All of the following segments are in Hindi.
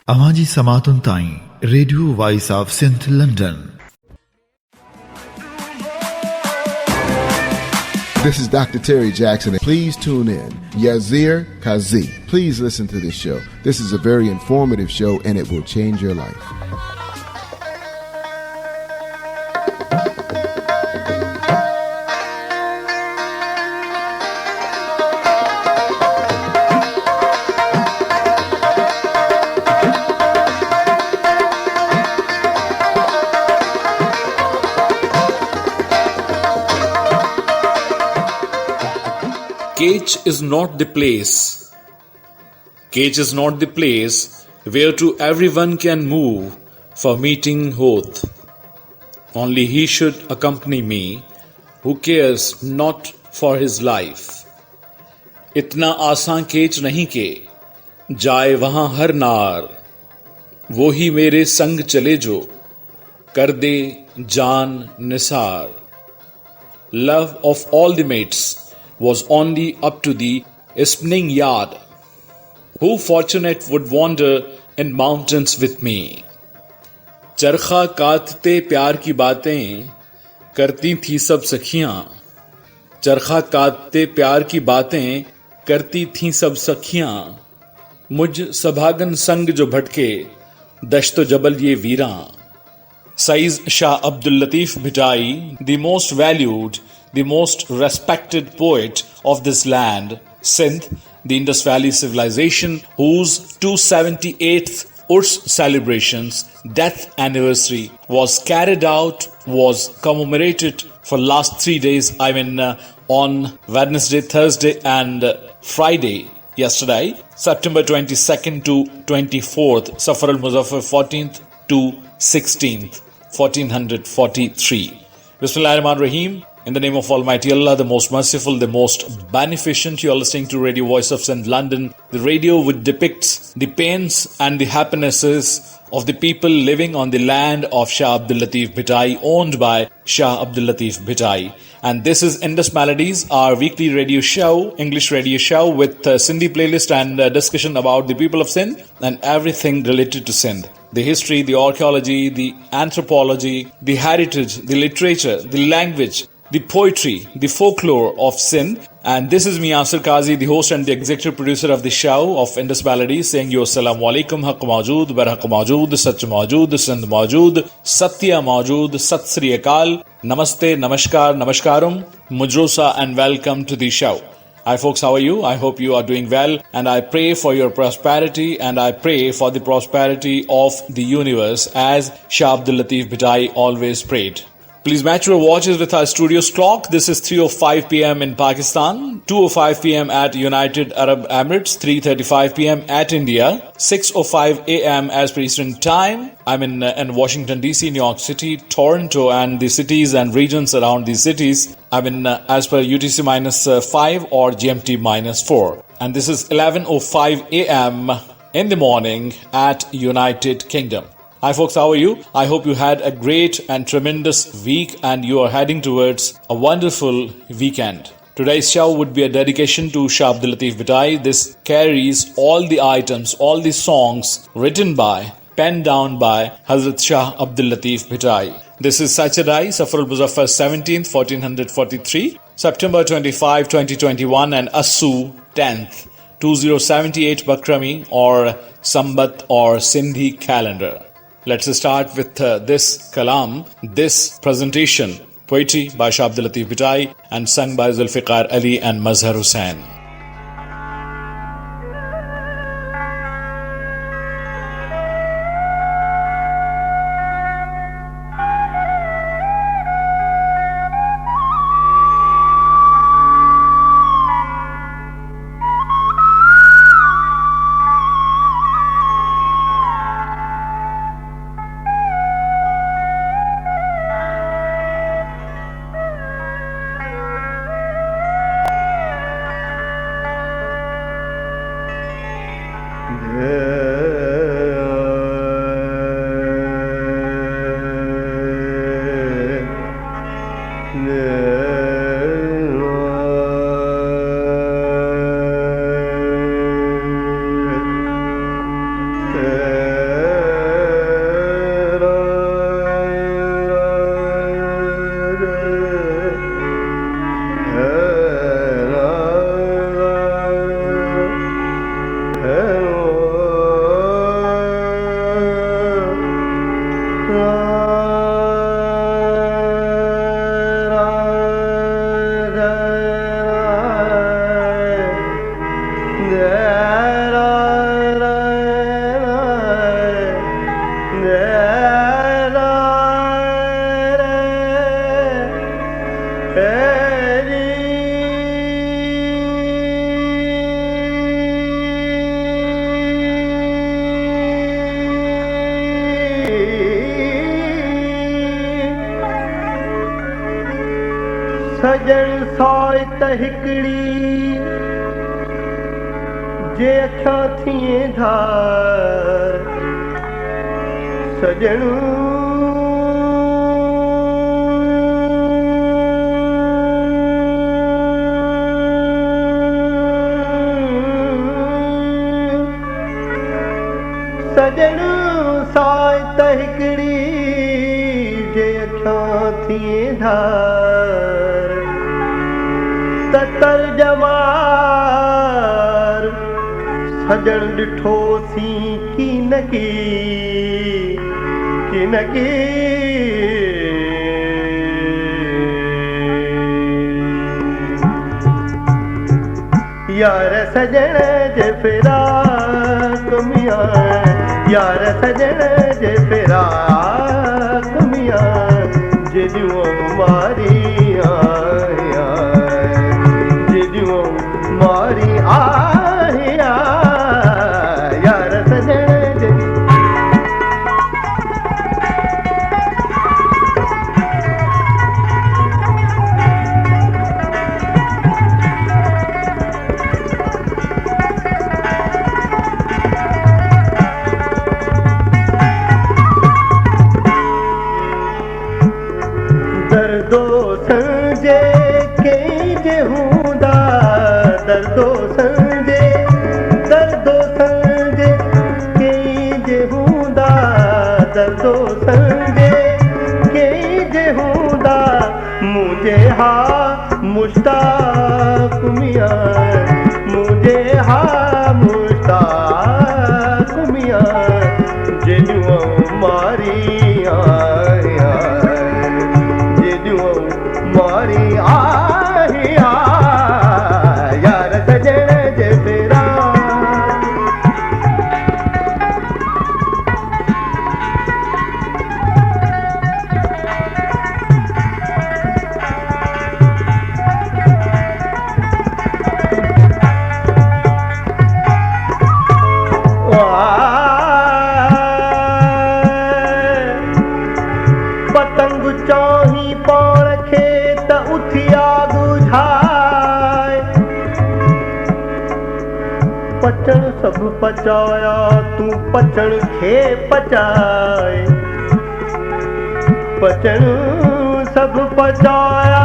Amaji Samatun Tain, Radio Voice of St. London. This is Dr. Terry Jackson. Please tune in. Yazir Kazi. Please listen to this show. This is a very informative show and it will change your life. Cage is not the place. Cage is not the place where to everyone can move for meeting Hoth. Only he should accompany me who cares not for his life. इतना आसान केच नहीं के जाए वहां हर नार, वो ही मेरे संग चले जो कर दे जान Nisar. Love of all the mates was only up to the spinning yard. Who fortunate would wander in mountains with me? चरखा काटते प्यार की बातें करती थी सब सखियां. चरखा काटते प्यार की बातें करती थी सब सखियां. मुझ सभागन संग जो भटके दश्तो जबल ये वीरां. Says Shah Abdul Latif Bhitai, the most valued, the most respected poet of this land, Sindh, the Indus Valley civilization, whose 278th Urs celebrations, death anniversary, was carried out, was commemorated for last 3 days, on Wednesday, Thursday and Friday, yesterday, September 22nd to 24th, Safar al-Muzaffar 14th to 16th, 1443. Bismillahirrahmanirrahim. In the name of Almighty Allah, the most merciful, the most beneficent, you are listening to Radio Voice of St. London, the radio which depicts the pains and the happinesses of the people living on the land of Shah Abdul Latif Bhitai, owned by Shah Abdul Latif Bhitai. And this is Indus Melodies, our weekly radio show, English radio show with Sindhi playlist and discussion about the people of Sindh and everything related to Sindh. The history, the archaeology, the anthropology, the heritage, the literature, the language, the poetry, the folklore of Sindh. And this is me, Yasir Kazi, the host and the executive producer of the show of Indus Melodies, saying you Assalamu Alaikum, Haq Maujood, Barhaq Maujood, Sach Maujood, Sindh Maujood, Satya Maujood, Sat Sri Akal, Namaste, Namaskar, Namaskaram, Mujrosa, and welcome to the show. Hi folks, how are you? I hope you are doing well, and I pray for your prosperity and I pray for the prosperity of the universe as Shah Abdul Latif Bhitai always prayed. Please match your watches with our studio's clock. This is 3:05 p.m. in Pakistan, 2:05 p.m. at United Arab Emirates, 3:35 p.m. at India, 6:05 a.m. as per Eastern Time. I'm in Washington D.C., New York City, Toronto, and the cities and regions around these cities. As per UTC -5 or GMT -4. And this is 11:05 a.m. in the morning at United Kingdom. Hi folks, how are you? I hope you had a great and tremendous week and you are heading towards a wonderful weekend. Today's show would be a dedication to Shah Abdul Latif Bhitai. This carries all the items, all the songs written by, penned down by Hazrat Shah Abdul Latif Bhitai. This is Saturday, Safar al-Muzaffar 17th, 1443, September 25, 2021 and Assu 10th, 2078 Bakrami or Sambat or Sindhi calendar. Let's start with this kalam, this presentation, poetry by Shah Abdul Latif Bhitai and sung by Zulfiqar Ali and Mazhar Hussain. सजण सोय त हिकड़ी जे अखियां थिए धार सजण सजण सोय त हिकड़ी जे अखियां थिए धार त तर्जमार सजण ॾिठोसी की न की यार सजण जे फिराक मियां यार सजण जे फिराक मियां जिदियूं मारी आया जिदियूं मारी आया यार सजण जे दर्दो संजे के हूंदा दर्दो संजे के हूंदा दर्दो संजे के हूंदा मुझे हा मुश्ताक मियां मुझे हा मुश्ताक मियां जिदियूं मारी आया मारी आया यार सजण जे फिरा पतंग चाही पाण खे त उथिया बुझाए पचण सभु पचाया तूं पचण खे पचाए पचण सभु पचाया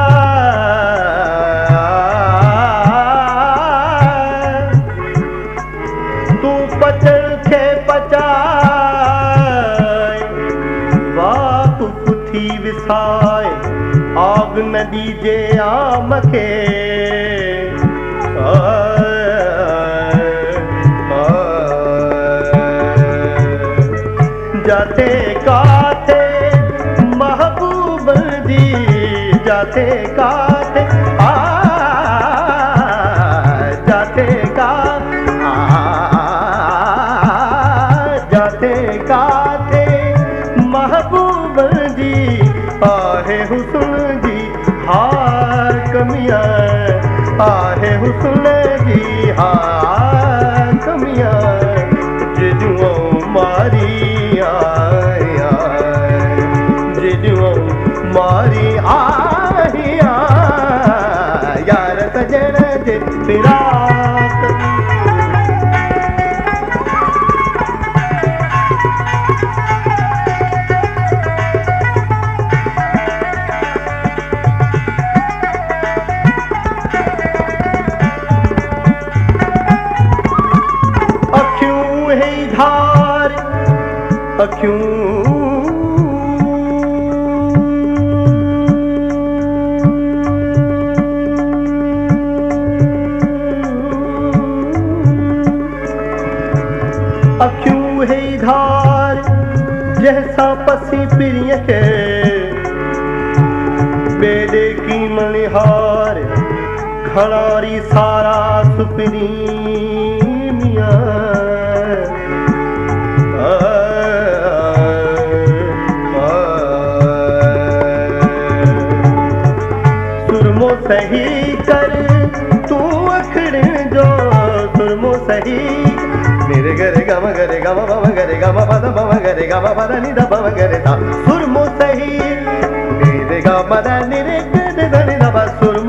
तूं पचण खे पचाए वाह थी विसाए आग न ॾिजे आम खे जाते काथे महबूब जी जाते काथे जाते जाते काथे महबूब जी आहे हुस्न जी हार कमियां आहे हुस्न जी हार कमियां जिदियूं मारी आया जिदियूं मारी आया यार सजण जे फिराक अखियूं है धार जैसा पसी पिरिय के बेड़े की मणिहार खणारी सारा सुपिनी मियां सुरमो सही कर तू अखड़ जो सुरमो सही मेरे गरे गम गरे गम पद बम गरे गम पद निद बम गरे ता सुरमो सही मेरे गम पद निरे गरे दा सुर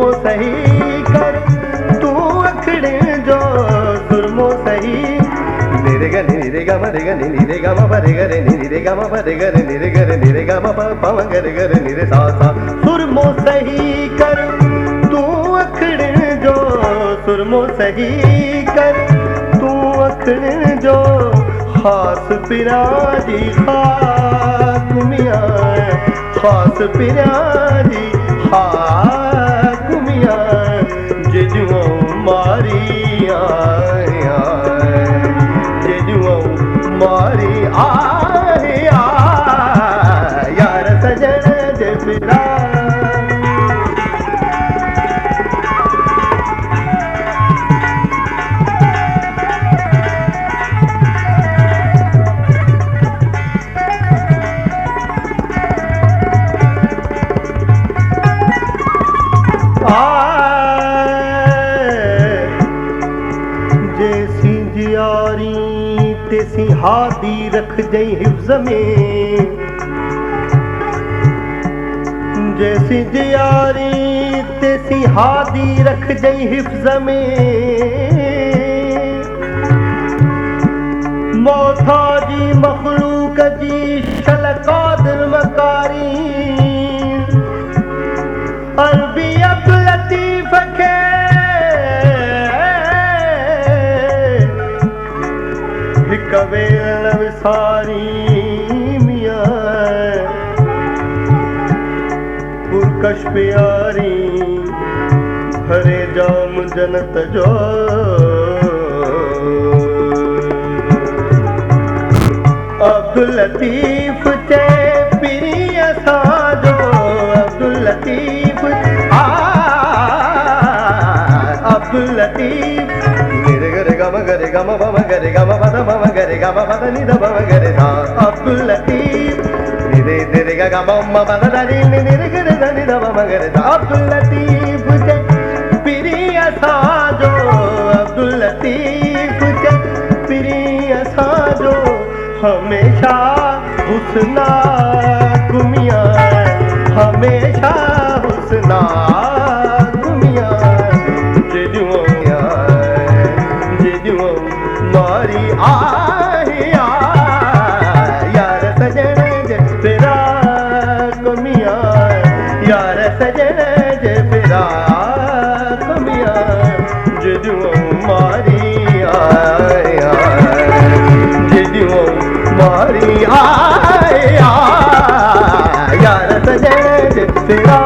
ग नि रे ग म प रे ग रे नि रे ग म प रे ग रे नि रे ग रे नि रे ग म प प म ग रे नि रे सा सा सुरमो सही कर तू अखड़न जो सुरमो सही कर तू अखड़न जो खास पिराजी खाक मिया खास पिराजी खाक मिया जेजुओ मारी आया जेजुओ मारी आया यार सजन जे फिरा जैसी जियारी तेसी हादी रख जई हिफ्ज में जैसी जियारी तेसी हादी रख जई हिफ्ज में मौथा जी मखलूक जी शल कादिर मकारी अरबी अब्दुल लतीफ के कवेल विसारी मियां पुरकश प्यारी हरे जाम जनत जो अब्दुल लतीफ चे पिरी असाजो अब्दुल लतीफ अब्दुल लतीफ निरे गरे गम गरे गम बम गरे गम पद बम गरे गम पद नि द बम गरे सा अब्दुल लतीफ निरे निरे ग गम म पद द नि निरे गरे द नि द बम गरे सा अब्दुल लतीफ के पिरिया साजो अब्दुल लतीफ के पिरिया साजो हमेशा हुस्ना कुमिया हमेशा हुस्ना कुमिया जेजुओ मारी आया यार सजन जे फिरा कमिया यार सजन जे फिरा कमिया जेजुओ मारी आया जेजुओ मारी आया यार सजन जे फिरा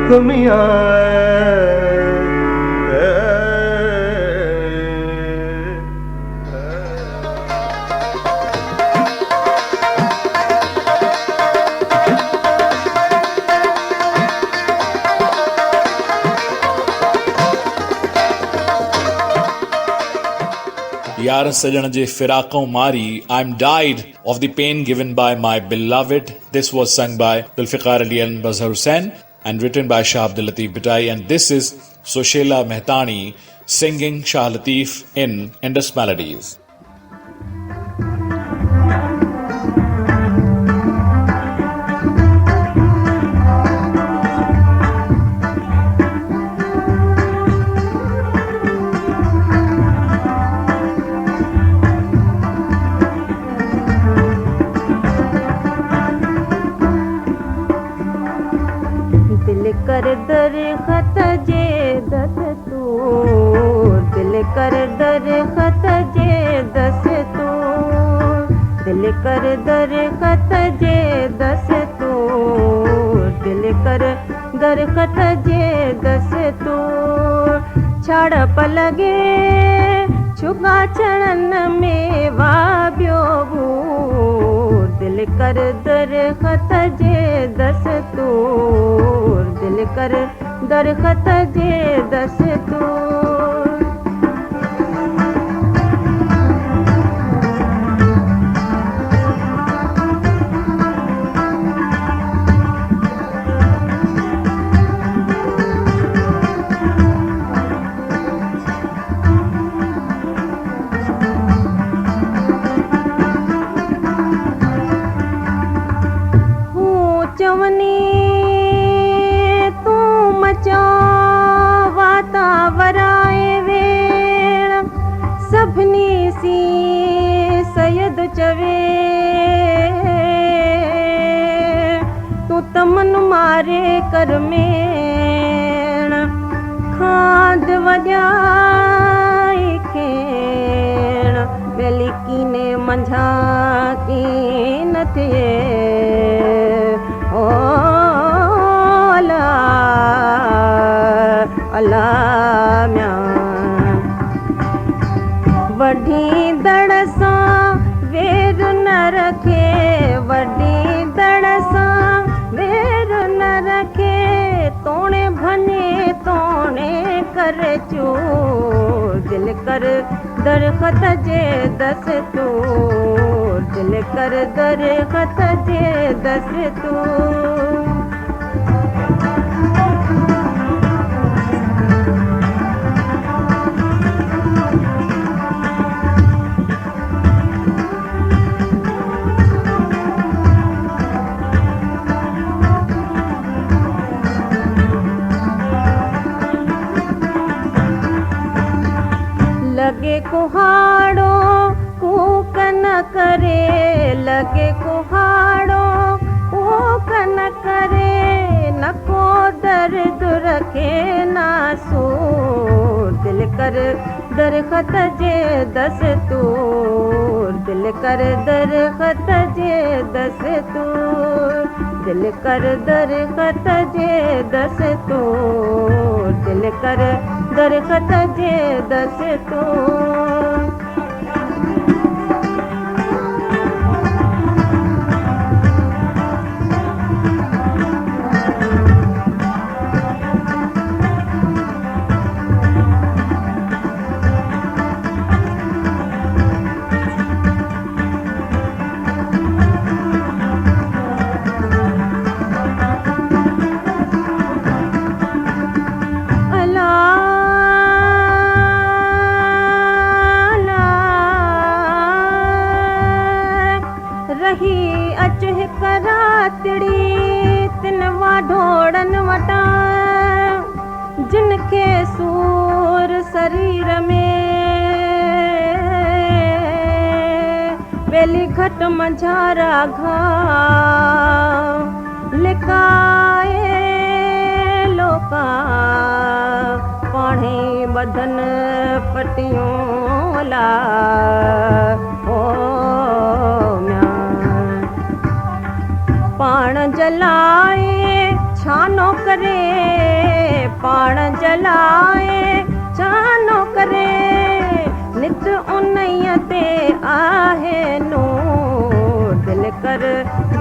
कमिया Yar Sajan je Firaqo Mari, I'm died of the pain given by my beloved. This was sung by Zulfiqar Ali and Bazhar Hussain and written by Shah Abdul Latif Bhitai. And this is Sushela Mehtani singing Shah Latif in Indus Melodies. कर दरखत जे दस्तूर दिल कर दरखत जे दस्तूर दिल कर दरखत जे दस्तूर दिल कर दरखत जे दस्तूर छड़ पलगे छुगा चढ़न में वाबियो बूर दिल कर दरखत जे दस्तूर दिल कर दरखत जे दस्तूर चवनी तू मचा वातावराए चवे तू तमन मारे कर मेण खाद वॼाई खेण वेली कीने मंझा की न थिए ओ अला अला म्या वॾी दड़ सां वेर न रखे वॾी दड़ सां वेर न रखे तोणे भने तोणे कर चूर दिल कर दरख़त जे दस्तूर दिल कर दरख़त जे दस्तूर लगे कुहाड़ो कूक न करे लगे कुहाड़ो कूक न करे न को दर्द रखे नासूर दिल कर दरख़त जे दस्तूर दिल कर दरख़त जे दस्तूर दिल कर दरख़त जे दस्तूर दिल कर दरख़त जे दस्तूर रही अच हिक रातड़ी तिन वाढोड़न वटा जिन खे सूर शरीर में वेली घट मंझारा घाव लिकाए लोका पाणे बदन पटियों ला ओ पाण जलाए छानो करे पाण जलाए छानो करे नित उन्हीअ ते आहे नूर दिल कर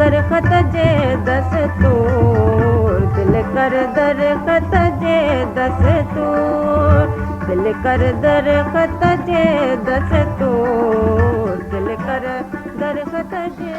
दरख़त जे दस्तूर दिल कर दरख़त जे दस्तूर दिल कर दरख़त जे दस्तूर दिल कर दरख़त जे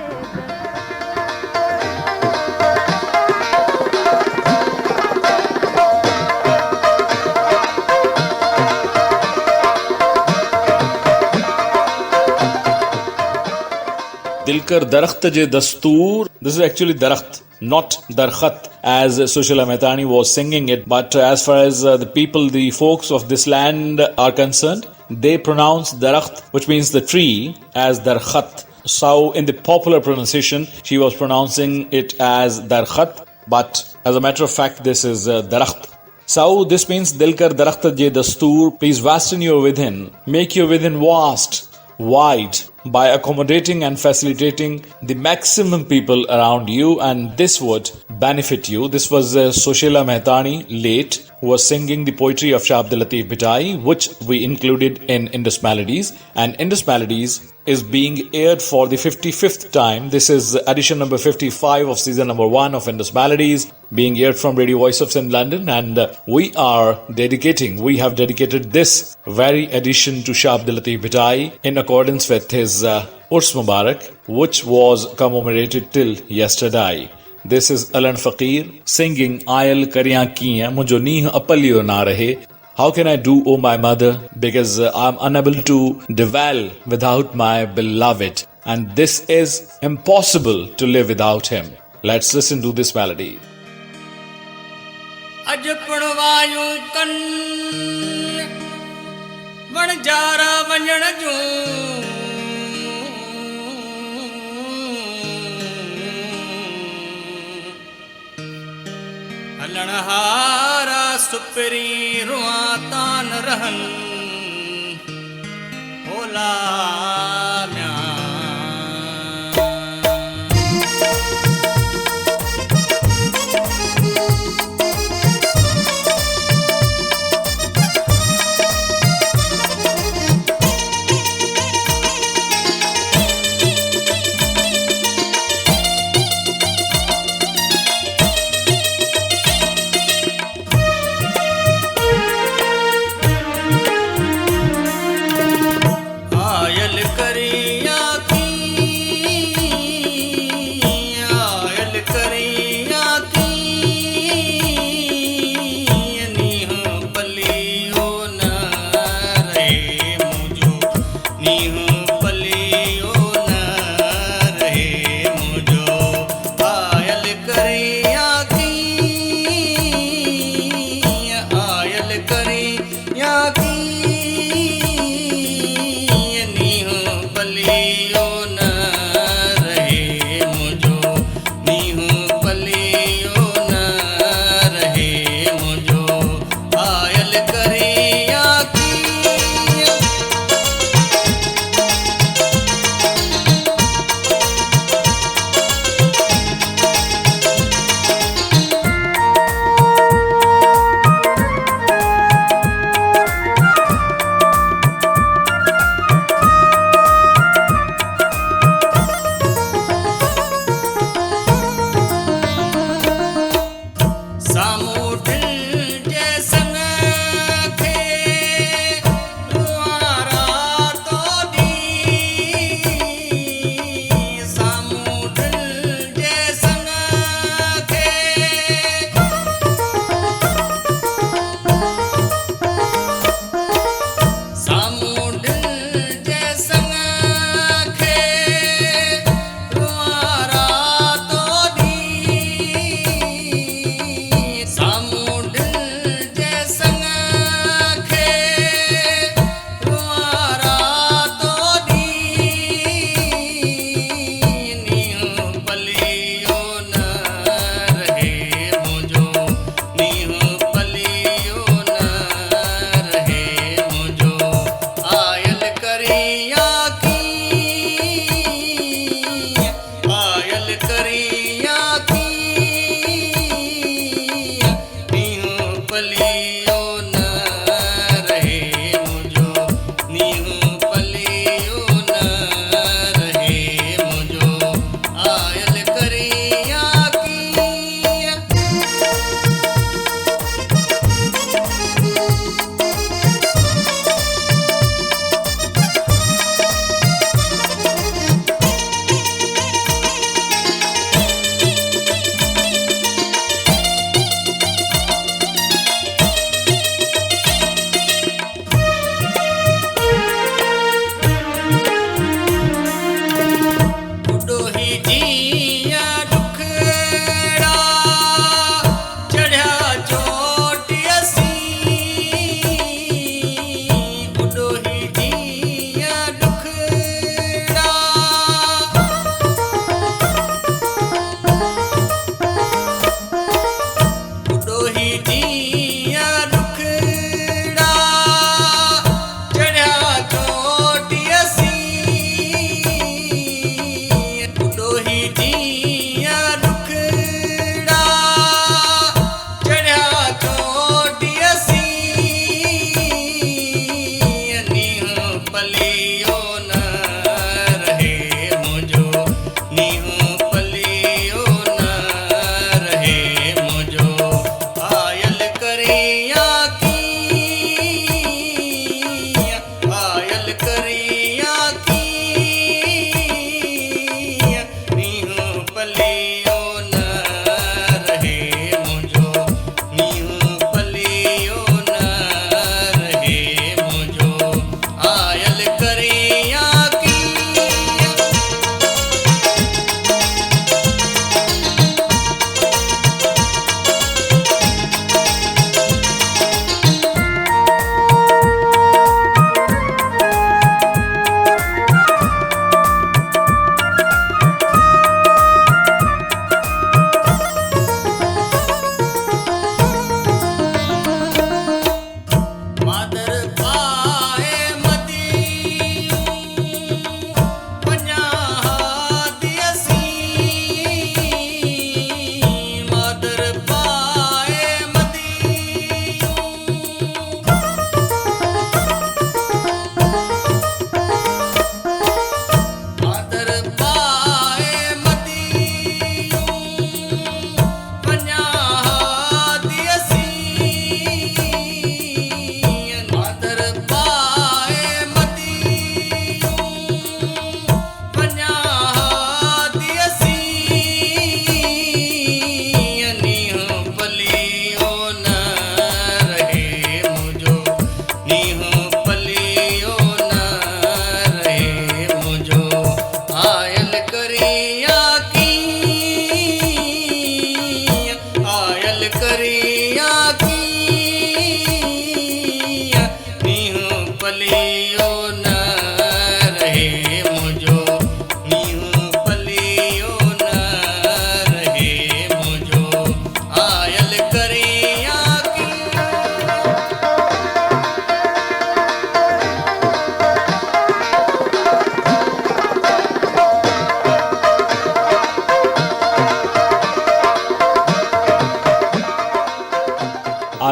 Dilkar Darakht Je Dastoor. This is actually Darakht, not Darkhat, as Sushila Mehtani was singing it. But as far as the people, the folks of this land are concerned, they pronounce Darakht, which means the tree, as Darkhat. So in the popular pronunciation, she was pronouncing it as Darkhat. But as a matter of fact, this is Darakht. So this means Dilkar Darakht Je Dastoor. Please vasten your within. Make your within vast, wide, by accommodating and facilitating the maximum people around you, and this would benefit you. This was Sushila Mehtani, late, who was singing the poetry of Shah Abdul Latif Bhitai, which we included in Indus Melodies. And Indus Melodies is being aired for the 55th time. This is edition number 55 of season number 1 of Indus Melodies, being aired from Radio Voice of Sindh, London. And we have dedicated this very edition to Shah Abdul Latif Bhitai in accordance with his Urs Mubarak, which was commemorated till yesterday. This is Alan Faqir singing Ayal Kariyan Kiyan Mujo Neeh Apaliyo Na Rahe. How can I do, O my mother? Because I'm unable to dwell without my beloved. And this is impossible to live without him. Let's listen to this melody. अज पड़वायूं कन वण जारा वंजण जूं गणहारा सुपरी रुआ तान रहन होला म्या आयल करिया की नीह पलियो न रहे मुझो नीह पलियो न रहे मुझो आयल करिया की पलियो न रहे मुझो नीह पलियो न रहे मुझो आयल करिया की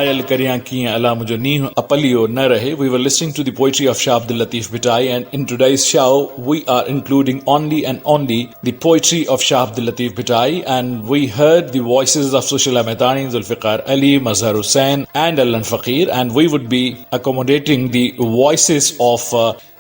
घायल करियां किए अला मुझो नीह अपलियो न rahe. We were listening to the poetry of Shah Abdul Latif Bhitai, and in today's show we are including only and only the poetry of Shah Abdul Latif Bhitai, and we heard the voices of Sushila Mehitani, Zulfiqar Ali, Mazhar Hussain and Allan Faqir, and we would be accommodating the voices of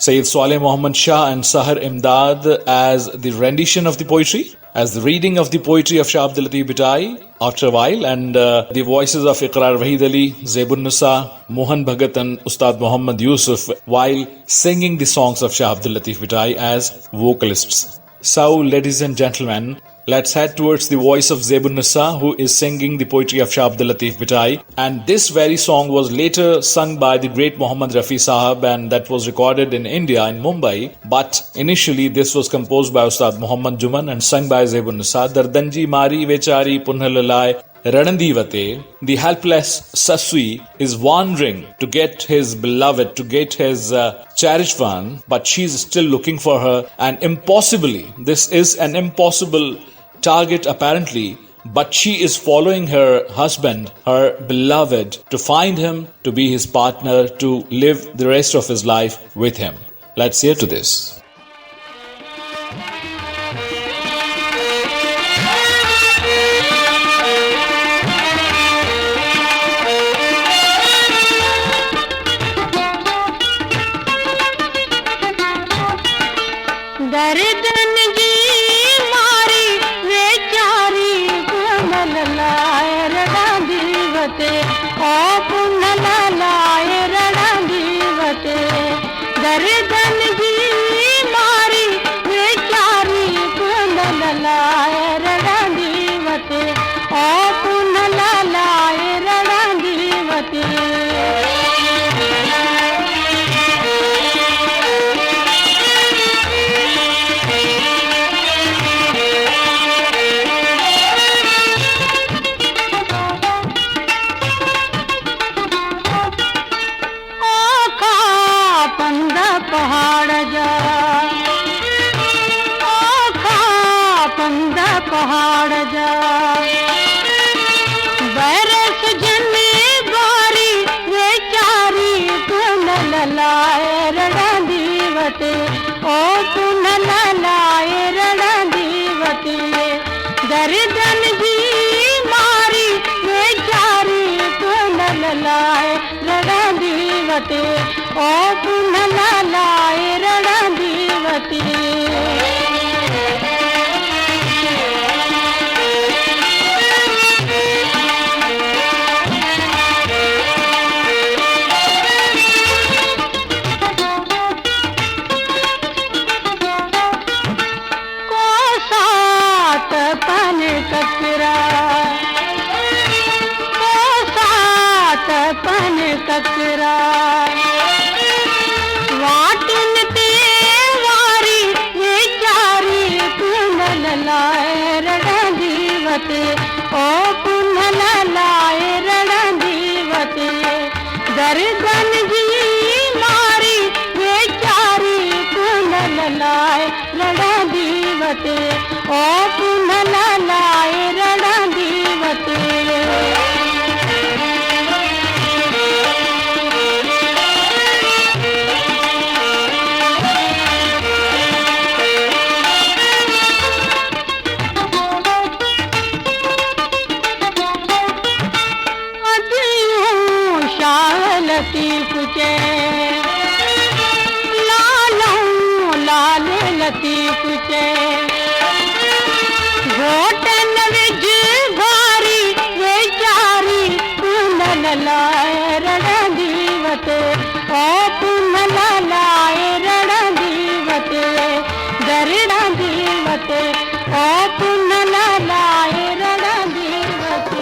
Sayyid Saleh Muhammad Shah and Sahar Imdad as the rendition of the poetry, as the reading of the poetry of Shah Abdul Latif Bhitai after a while, and the voices of Iqrar Wahid Ali, Zebun Nisa, Mohan Bhagat and Ustad Muhammad Yusuf while singing the songs of Shah Abdul Latif Bhitai as vocalists. So, ladies and gentlemen, let's head towards the voice of Zebun Nisa, who is singing the poetry of Shah Abdul Latif Bhitai. And this very song was later sung by the great Muhammad Rafi Sahab, and that was recorded in India, in Mumbai. But initially this was composed by Ustad Muhammad Juman and sung by Zebun Nisa. Dardanji Mari Vechari Punhalalai Ranandivate. The helpless Sasui is wandering to get his beloved, to get his cherished one, but she's still looking for her, and impossibly, this is an impossible target apparently, but she is following her husband, her beloved, to find him, to be his partner, to live the rest of his life with him. Let's hear to this. दर्दन जी मारी बेचारी पुनल लाए रणा दीवते ओ पुनल लाए रणा दीवते दर्दन जी मारी बेचारी पुनल लाए रणा दीवते ओ पुनल लाए रणा दीवते पहाड़ जा ओखा पंदा पहाड़ जा बरस जने बारी बेचारी पुनल लाए रणा दीवते ओ पुनल लाए रणा दीवते दर्दन जी मारी बेचारी पुनल लाए रणा दीवते ओ पुनल लाए रणा दीवते को सात पन कचरा को सात पन कचरा वाटन ते वारी बेचारी पुनल लाए रणा दीवते ओ पुनल लाए रणा दीवते दर्दन जी मारी बेचारी पुनल लाए रणा दीवते ओ पुनल लाए रणा दीवते लतीफ के लालूं लाल लतीफ के घोटन विच भारी बेचारी पुनल लाए रणा दीवते ओ पुनल लाए रणा दीवते दरणा दीवते ओ पुनल लाए रणा दीवते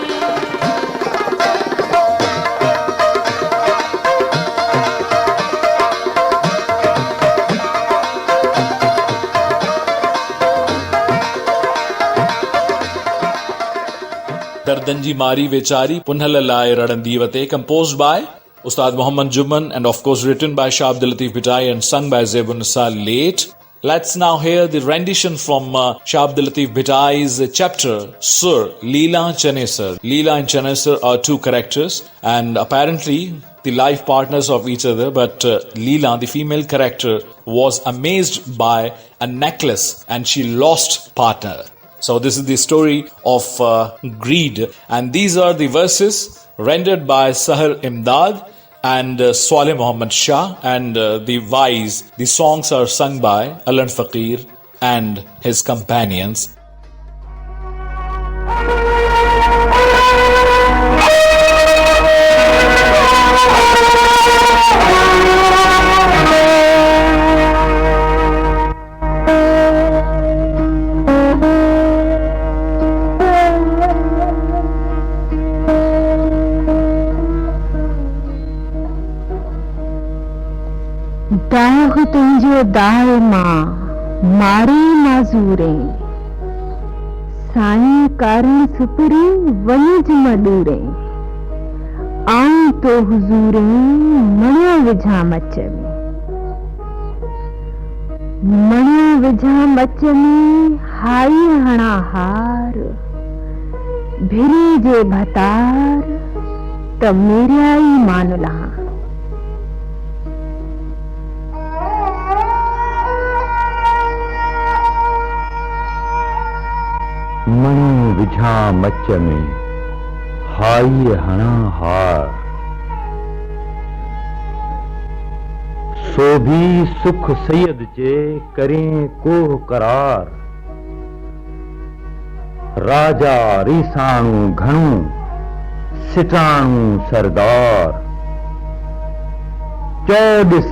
Dardanji Mari Vechari Punhalalai Radandivate, composed by Ustad Muhammad Juman and of course written by Shah Abdul Latif Bhitai and sung by Zebun Nisa late. Let's now hear the rendition from Shah Abdul Latif Bhitai's chapter, Sur, Leela Chanesar. Leela and Chanesar are two characters and apparently the life partners of each other, but Leela, the female character, was amazed by a necklace and she lost partner. So this is the story of greed, and these are the verses rendered by Sahar Imdad and Saleh Muhammad Shah, and the songs are sung by Alan Faqir and his companions. दाग तुंहिंजो दाए मां मारे माज़ूरे साईं कारण सुपरी वञिज मडूरे आऊं तो हुज़ूरे मणियो विझां मच में हाई हणा हार भिरी जे भतार त मेरियाई मान लहां मणि विझा मच में हाई हणा हार सो भी सुख सैयद चे करें कोह करार राजा रीसाणू घणू सिटाणू सरदार चौडिस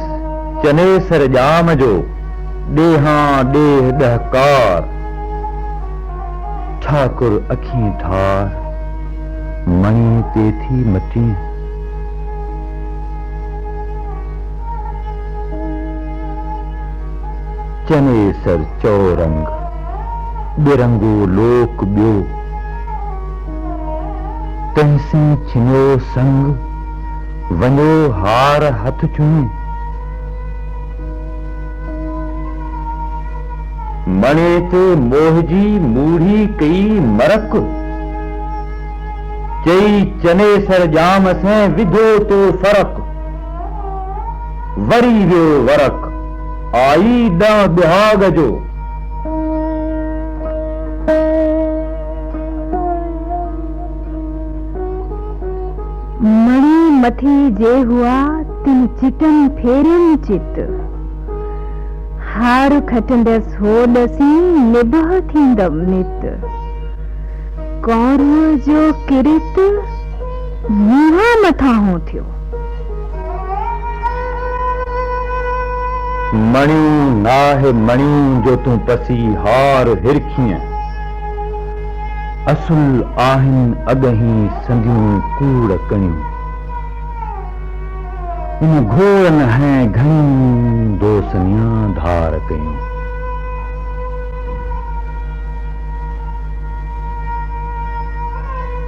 चनेसर जाम जो देहा देह दहकार ठाकुर अखी ठार मणि ते थी मटी चनेसर चौरंग बिरंगो लोक बियो तंहिंसे छिनियो संग वञो हार हथ चुमी मणे ते मोहजी मूढ़ी कई मरक चई चनेसर जाम से विधो तो फरक वरी वियो वरक आई दा बिहाग जो मणि मथे जे हुआ तिन चिटन फेरन चित हार खटंदस होडसी निभह थींदम नित कौरो जो किरित मुहा मथा हो थियो मणियूं नाहे मणियूं जो तूं पसी हार हिरखीअ असुल आहिन अगही संदियूं कूड़ कणियूं इन घोर न है घणी दोसनियां धार कयूं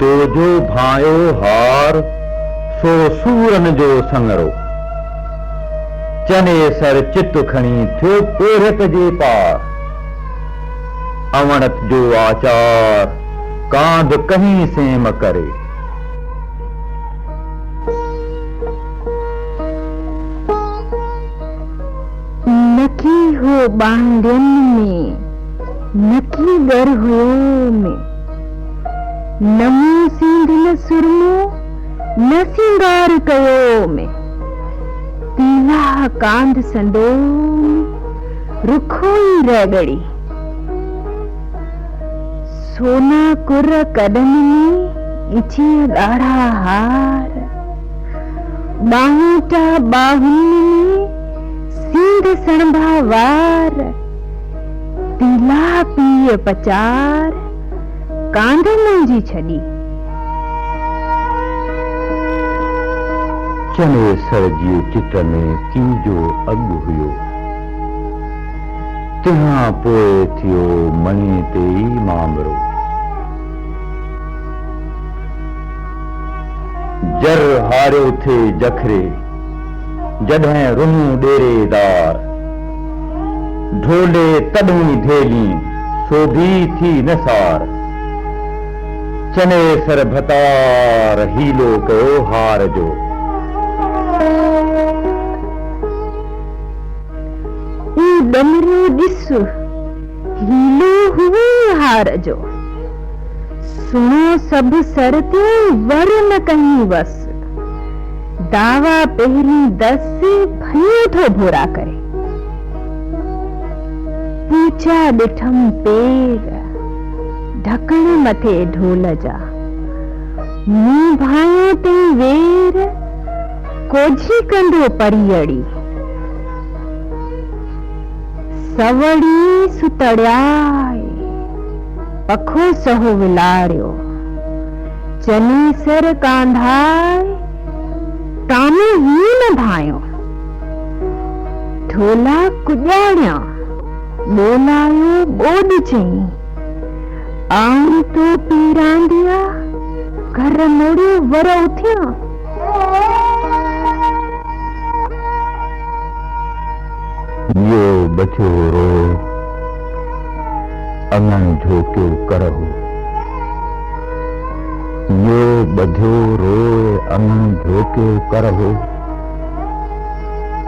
तो जो भायो हार सो सूरन जो संगरो चनेसर चित खणी थियो पोरत जे पार अवणत जो आचार कांध कहीं सेम करे नकी हो बांडन में नकी गर हुयो में नमो सिंधल सुरमो न सिंगार कयो में तीला कांध संदो रुखोई रगड़ी सोना कुर कदम में इची गाढ़ा हार बाहुटा बाहुन में सिंध सणभा वार तीला पीय पचार कांध मुंजी छड़ी चनेसर जी चित में कीजो अग हुयो तिहा पोए थियो मणि ते मामरो जर हारियो थे जखरे जॾहिं रुनू डेरेदार ढोले तॾहिं ढेली सोधी थी नसार चने सर भतार हीलो कयो हार जो डमरू ॾिस हीलो हुए हार जो सुनो सभु सर ते वर न कहीं वस दावा पहिरीं दस भयो थो भोरा करे पूचा ॾिठम पेर ढकण मथे ढोल जा मूं भायो ते वेर कोझी कंदो परियड़ी सवड़ी सुतड़ियाए पखो सहो विलाड़ियो चनी सर कांधाए तामे ही न भायो ढोला कुॼाणिया ॿोलायो ॿोॾ चई आऊं तो पीरांदिया घर मोड़ियो वर उथिया यो बचो रोए अंगण झोक्यो करहु यो बधियो रोए अंगण झोक्यो करहु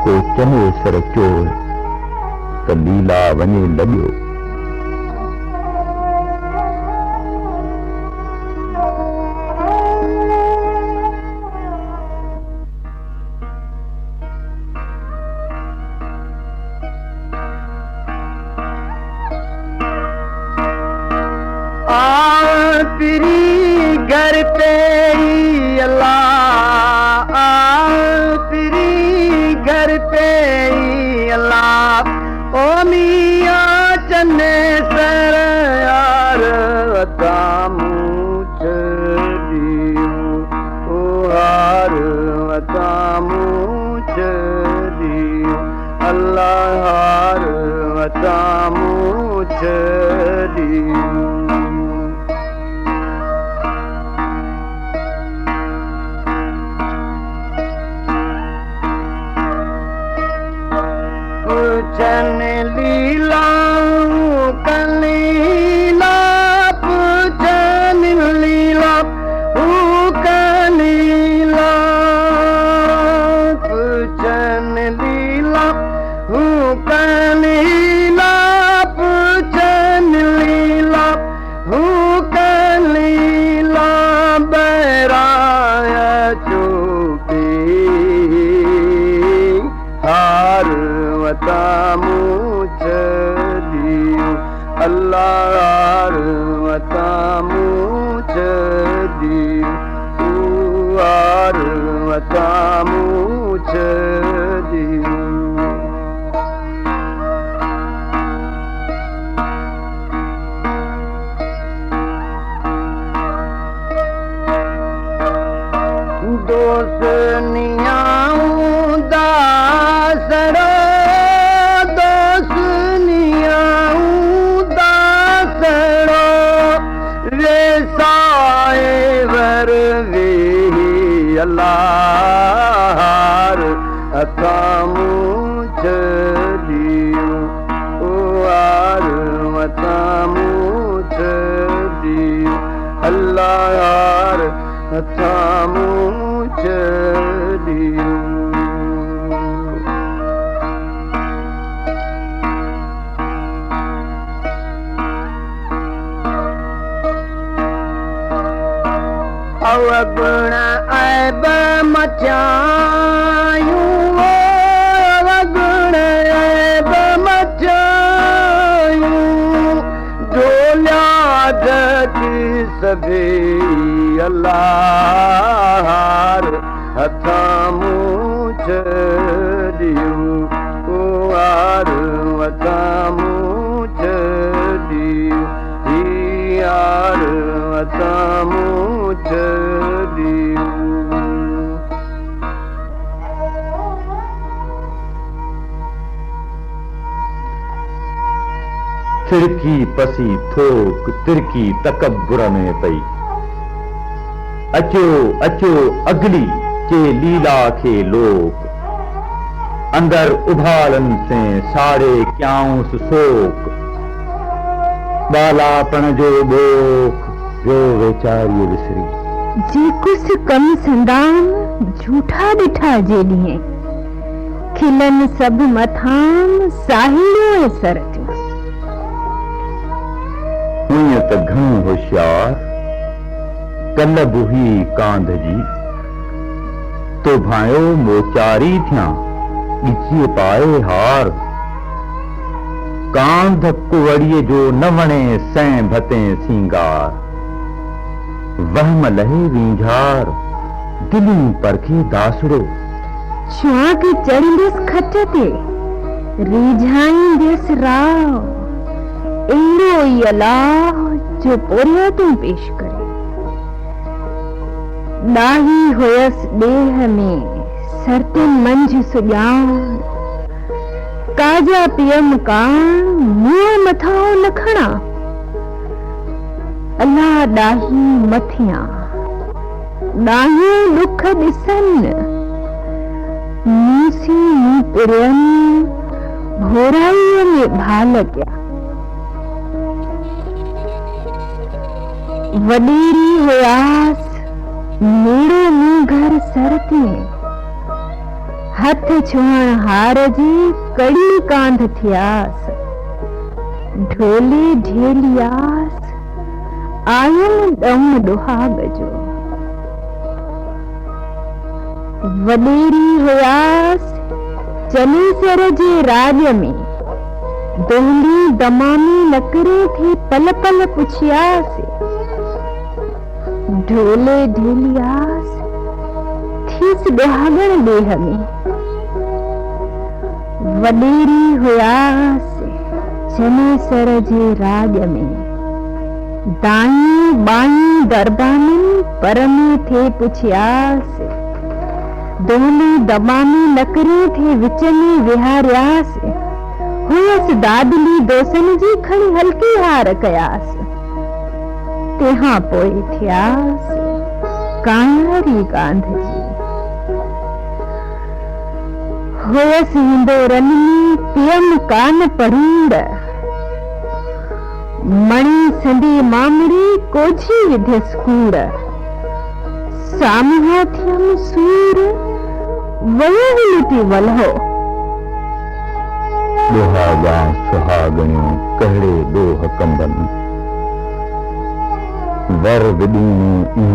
को चने सर चोर त लीला वञे लॻियो घर पे ही अल्लाह तेरी घर पे ही अल्लाह ओ मियां चन्ने सर यार वतामूच दियो ओ हार वतामूच दियो अल्लाह हार वतामूच दियो चन लीला कलीला चन लीला कलीला चन लीला कलीला चन लीला कलीला बैराया चुपी हार वतामूच दियो अल्लाह हार वतामूच दियो हार वतामूच दियो दोस्त नियाऊं दासड़ो अल्लाह अतामूच दियो ओ हार वतामूच दियो अल्लाह अतामूच दियो अवगुण ऐब मचायूं अवगुण ऐब मचायूं ढोलिया धकी सभे अल्लाह हथामूच दियो ओ हार वतामूच दियो यार वतामूच दियो खिड़की पसी थोक तिरकी तकब्बुर में पई अचो अचो अगली चे लीला खे लोक अंदर उभालन से साड़े क्याऊं शोक, बालापण जो बोख जो वेचारी विसरी। जे कुछ कम संदाम झूठा ॾिठा जेॾीअं, खिलन सब मथाम साहिड़ियों सर थियूं। हुई त घणो होशियार कलब हुई कांध जी, तो भायो मोचारी थिया ॻिची पाए हार। कांध कुवड़ीअ जो न वणे सैं भते सिंगार, वहम लहे वींझार दिली परखे दासड़ो। छुआंक चढ़ंदस खट ते रिझाईंदस राव, अहिड़ो ई अलाह जो पोरिया तूं पेश करे। ॾाही हुयस ॾेह में सरते मंझ सुॼाण, काजा पियम कान मुंहं मथां न खणा। अलाह ॾाही मथियां ॾाहियूं ॾुख ॾिसन, मूसी पिरन भोराईअ में भाल कया। वॾेरी हुयास मेड़ो में घर सरते, हथ छुअण हार जी कड़ी कांध थियास। ढोले ढेलियास आयल दम दुहाग जो, वॾेरी हुयास चनेसर जे राज में। दोहली दमामी नकरे थे पल पल पुछियास। ढोले ढेलियास थीस दुहागण देह में। वॾेरी हुयास चनेसर जे राज में। दाई बाई दरबानी पर में थे पुछियास। दोहली दबामी नकरे थे विच में विहारियास। हुयस दादली दोसन जी खणी हल्की हार कयास। तेहां पोइ थियास कांहारी कांध जी। हुयस हिंदोरन में पियम कान परूंड। मणी संदी मामड़ी कोझी विधस कूड़। सामहा थियम सूर वयो लुटी वल्हो। दुहागा सुहागणियों कहड़े दोह कंबन। वर विदूं जी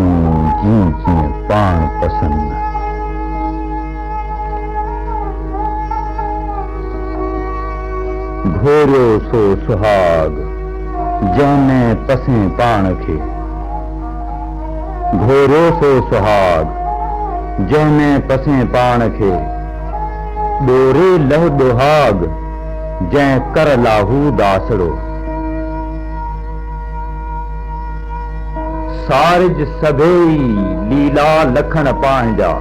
जीअं पाण पसंद। घोरियो सो सुहाग जंहिंमें पसें पाण खे। घोरियो सो सुहाग जंहिंमें पसें पाण खे। ॾोरे लह दुहाग जंहिं कर लाहू दासड़ो। सारिज सभेई लीला लखण पांजा।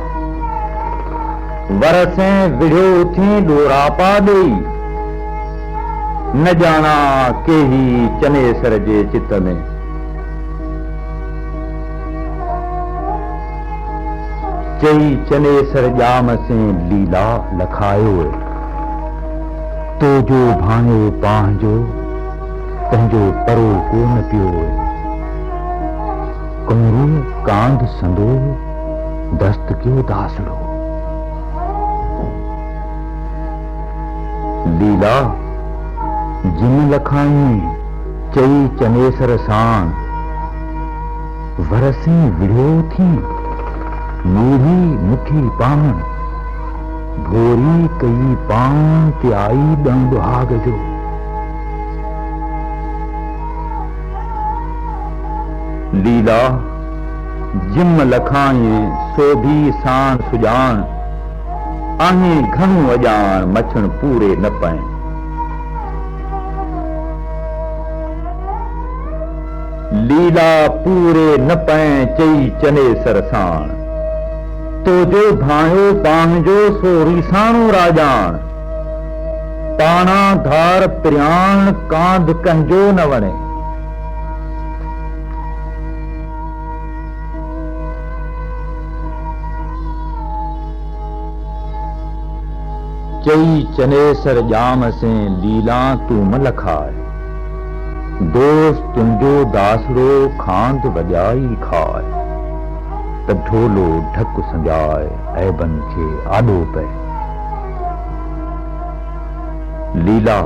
वरसें विढ़ो थी ॾोरापा ॾेई। न जाना केही चनेसर जे चित में। चई चनेसर जाम से लीला लखायो। तो जो भाणो पांजो पंहिंजो परो कोन पियो। कमरू कांध संदो दस्त क्यों दासड़ो। लीला जिन लखाई चई चनेसर साण। वरसें विढ़ो थी मूढ़ी मुठी पाण। भोरी कई पाण ते आई ॾण दुहाग जो। लीला जिम लखाई सोभी साण सुजान। आहे घणो अजान मछण पूरे न पए। लीला पूरे न पए चई चनेसर साण। तो जो भायो पांजो सो रीसाणो राजान। पाणा धार प्रियाण कांध कंहिंजो न वणे। चई चनेसर जाम से लीला तू मल खाए, दोस्त तुंजो दासड़ो खांद वॼाई खाए, त ढोलो ढक संजाए ऐबन खे आॾो पए। लीला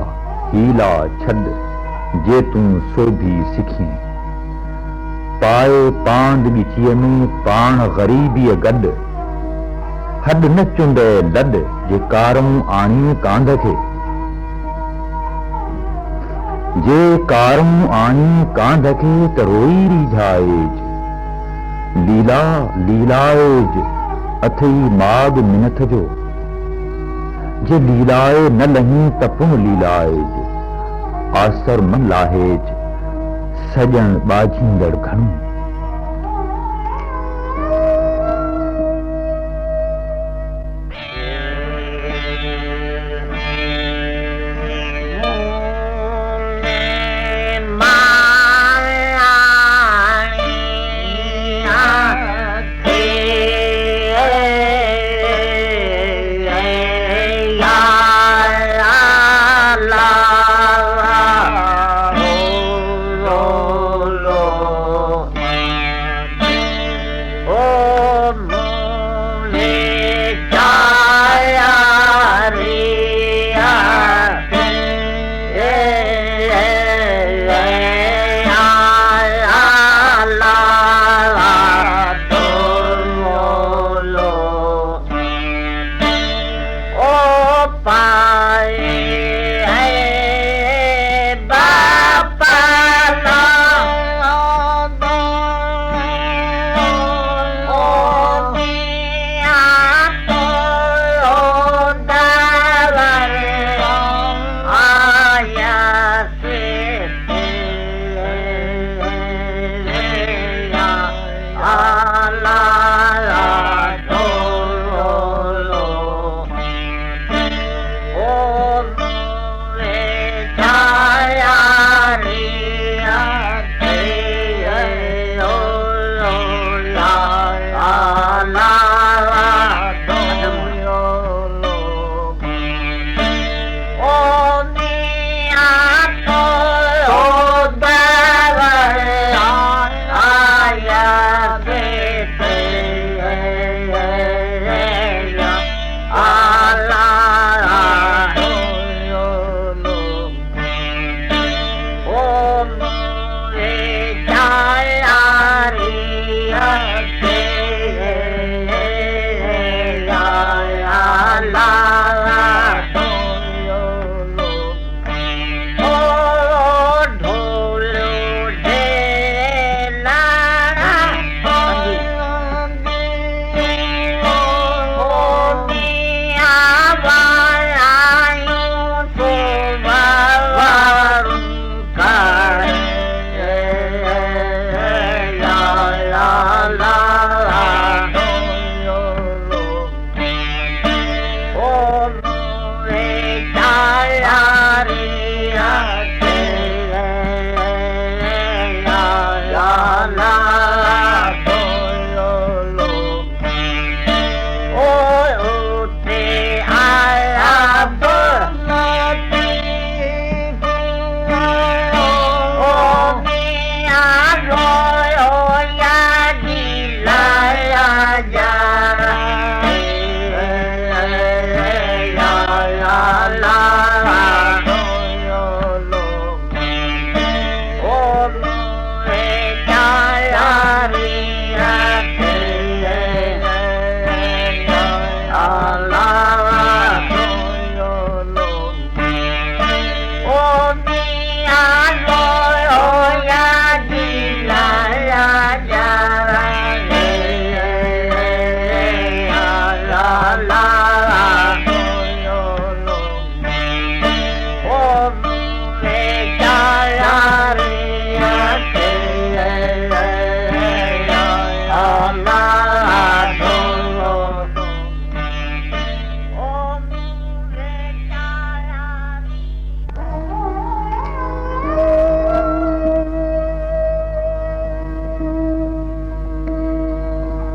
हीला छॾ जे तूं सो भी सिखी, पाए पांड ॻिचीअ में पाण ग़रीबीअ गॾु, हॾ न चुंडे लॾ जे कारूं आणियूं कांध खे, जे कारूं आणियूं कांध खे त रोई रिझाएज। लीला लीलाएज अथई माग मिनथ जो, जे लीलाए न लही त पुन लीलाएज, आसर मन लाहेज सजण बाझींदड़ घणो।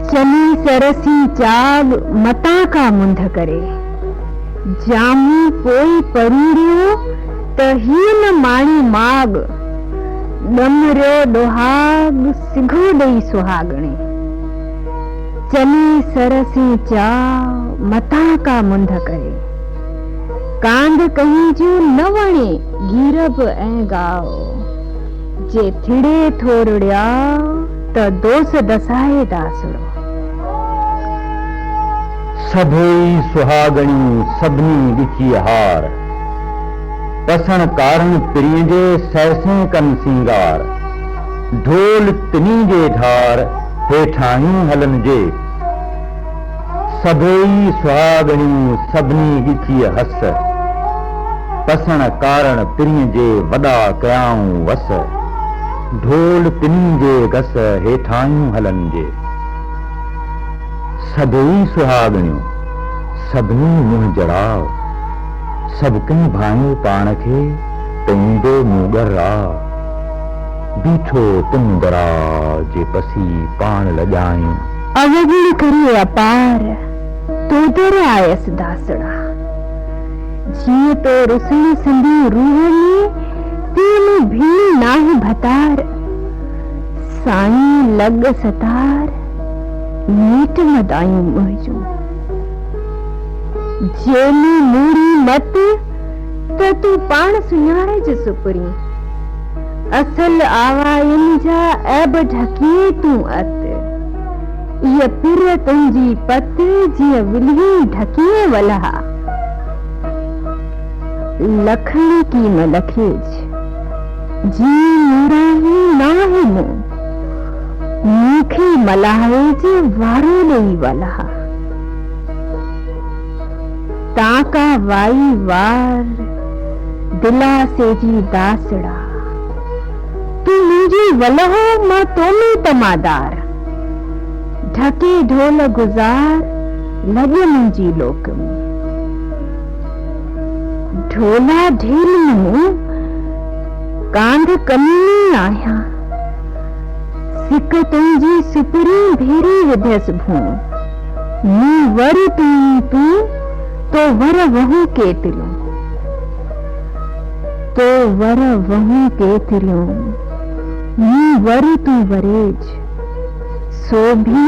चली सरसी चाल मता का मुंध करे, जामू पोई परूड़ियो त हीन माणी माग डमरियो डोहाग सिघो दई सुहागणे चनी सरसी चा मता का मुंध करे कांद कहीं जो न वणे गीरब ऐं गाओ जे थिड़े थोरड़िया त दोस दसाए दासड़ो सभई सुहागणियूं सभिनी ॾिची हार पसण कारण पिरीअ जे सैसे कन सिंगार ढोल तिनी जे धार हेठायूं हलन जे सभई सुहागणियूं सभिनी ॾिची हस पसण कारण पिरीअ जे वॾा कयाऊं वस ढोल तिनी जे गस हेठायूं हलन जे सभई सुहागणियूं सभिनी मुंहुं जड़ाव सभु कंहिं भाई पाण खे पंहिंजो मुगर राव बीठो तुम दराज जे पसी पाण लॼायूं अवगुण करी अपार तो दर आयस दासड़ा जीअं तो रुसणी संधी रूह में तीन भी नाहि भतार साईं लग सतार मीट मदायूं मुंहिंजूं जेनी मूड़ी मत त तू पाण सुञाणे जे सुपरी असल आवाइन जा ऐब ढकिए तू अत ये पिर तुंजी पत जीअं विल्ही ढकिए वलहा लखण की न लखेज जी मुराही नाहे मूं मूंखे मलाहे जे वारो ॾेई वलहा ताका वाई वार दिलासे जी दासड़ा तू मुझी वलहो मां तोमी तमादार ढके ढोल गुजार लॻ मुंहिंजी लोक में ढोला ढेल मूं कांध कमीनी आहियां सिक तुंहिंजी सुपरी भेरी विधस भूं मूं वर तू तो वर वहू केतिरियूं तो वर वहू केतिरियूं मूं वर तू वरेज सो भी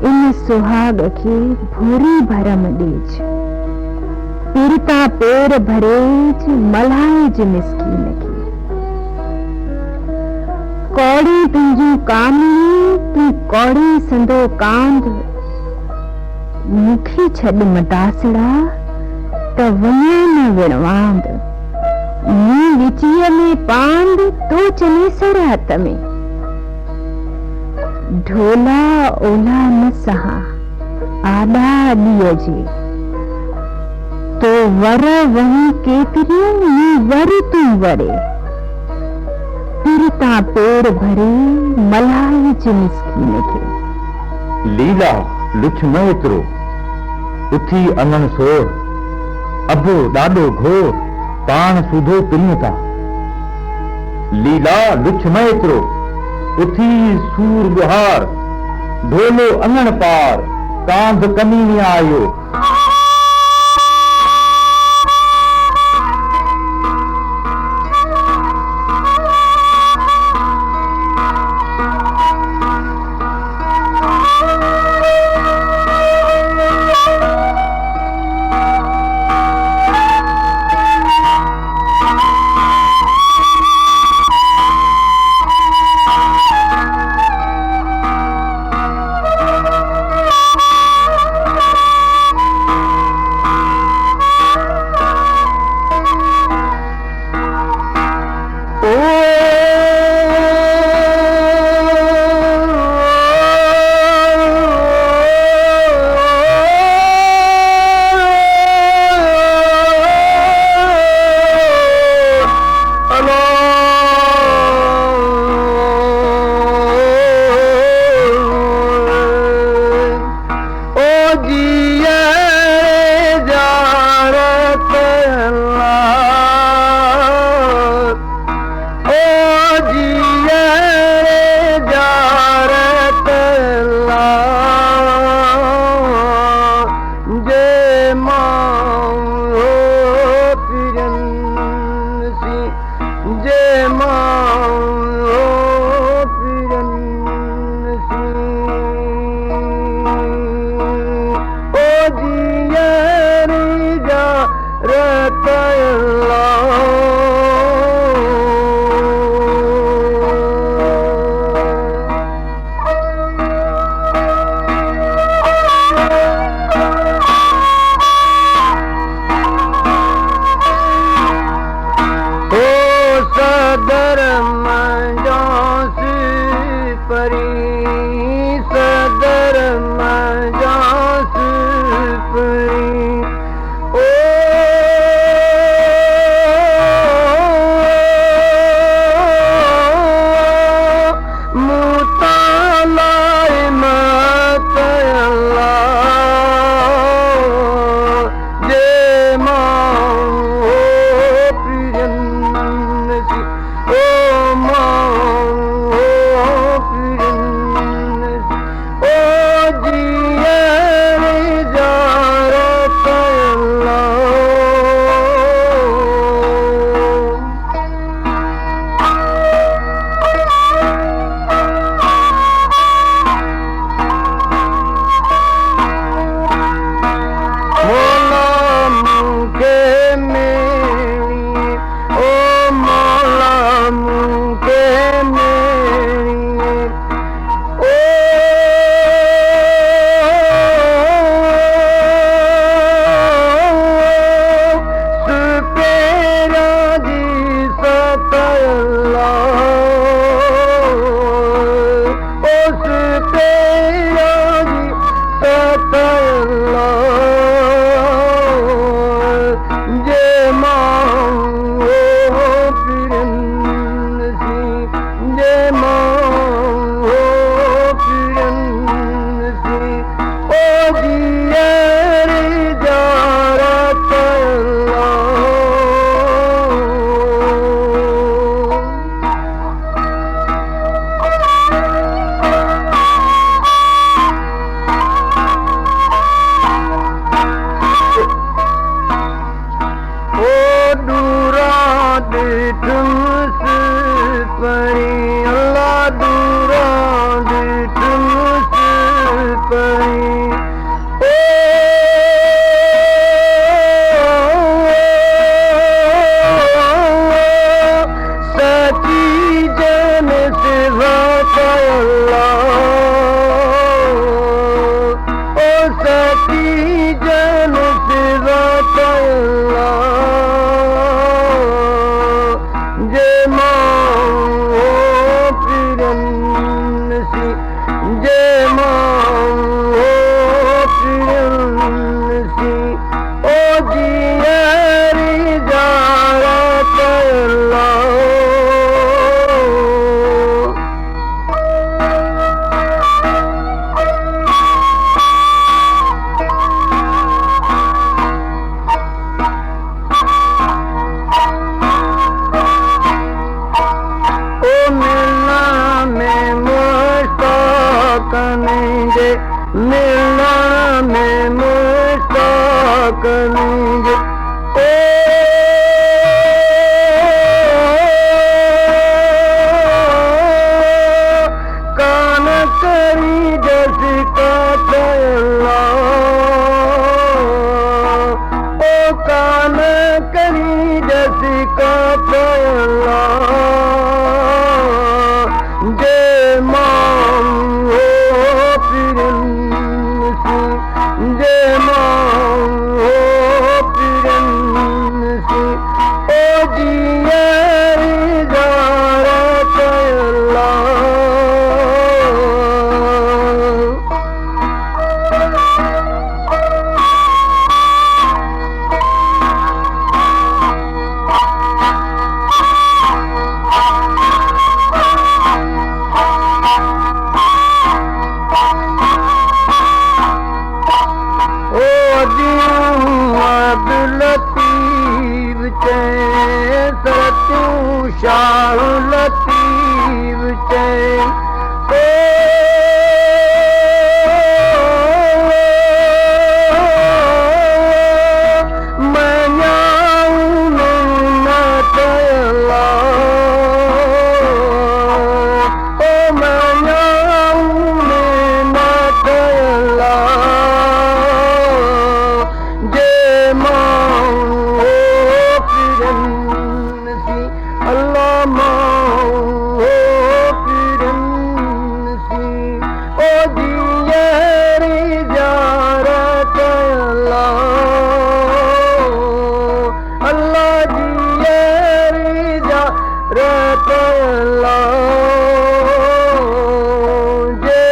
इन सुहाग खे भूरी भरम ॾेज पिरता पेर भरेज मल्हाइज मिसकीन खे कौड़ी तुंहिंजूं कामिनी तू कौड़ी संदो कांद मूंखे छॾ मदासड़ा त वञे न विणवांद मूं विचीअ में पांद तो चने सर हथ में ढोला ओला न सहा आॾा ॾीअ जे तो वर वही केतिरियूं मूं वर तूं वरे पिरता पेर भरे मल्हाइज मिसकीन खे लीला लुछ न एतिरो उथी अनण सोर अबो ॾाढो घोर पाण सुधो पिरियूं था लीला लुछ न एतिरो उथी सूर गुहार ढोलो अनण पार कांध कमीनी आयो मिलना में मुश्ताक नींद कान करी जैसिका तयल्ला ओ कान करी जैसिका तयल्ला जे मांग हो फिरनसी जे मांग हो फिरनसी ओ जिया जारा तयल्ला लतीफ चैन सरतू शाह लतीफ चैन मैं जाऊं ना तयल्ला ओ मैं जाऊं ना तयल्ला जे मांगो फिरनसी अल्लाह मांगो फिरनसी ओ जियरी जारत अल्लाह अल्लाह जियरी जारत अल्लाह जे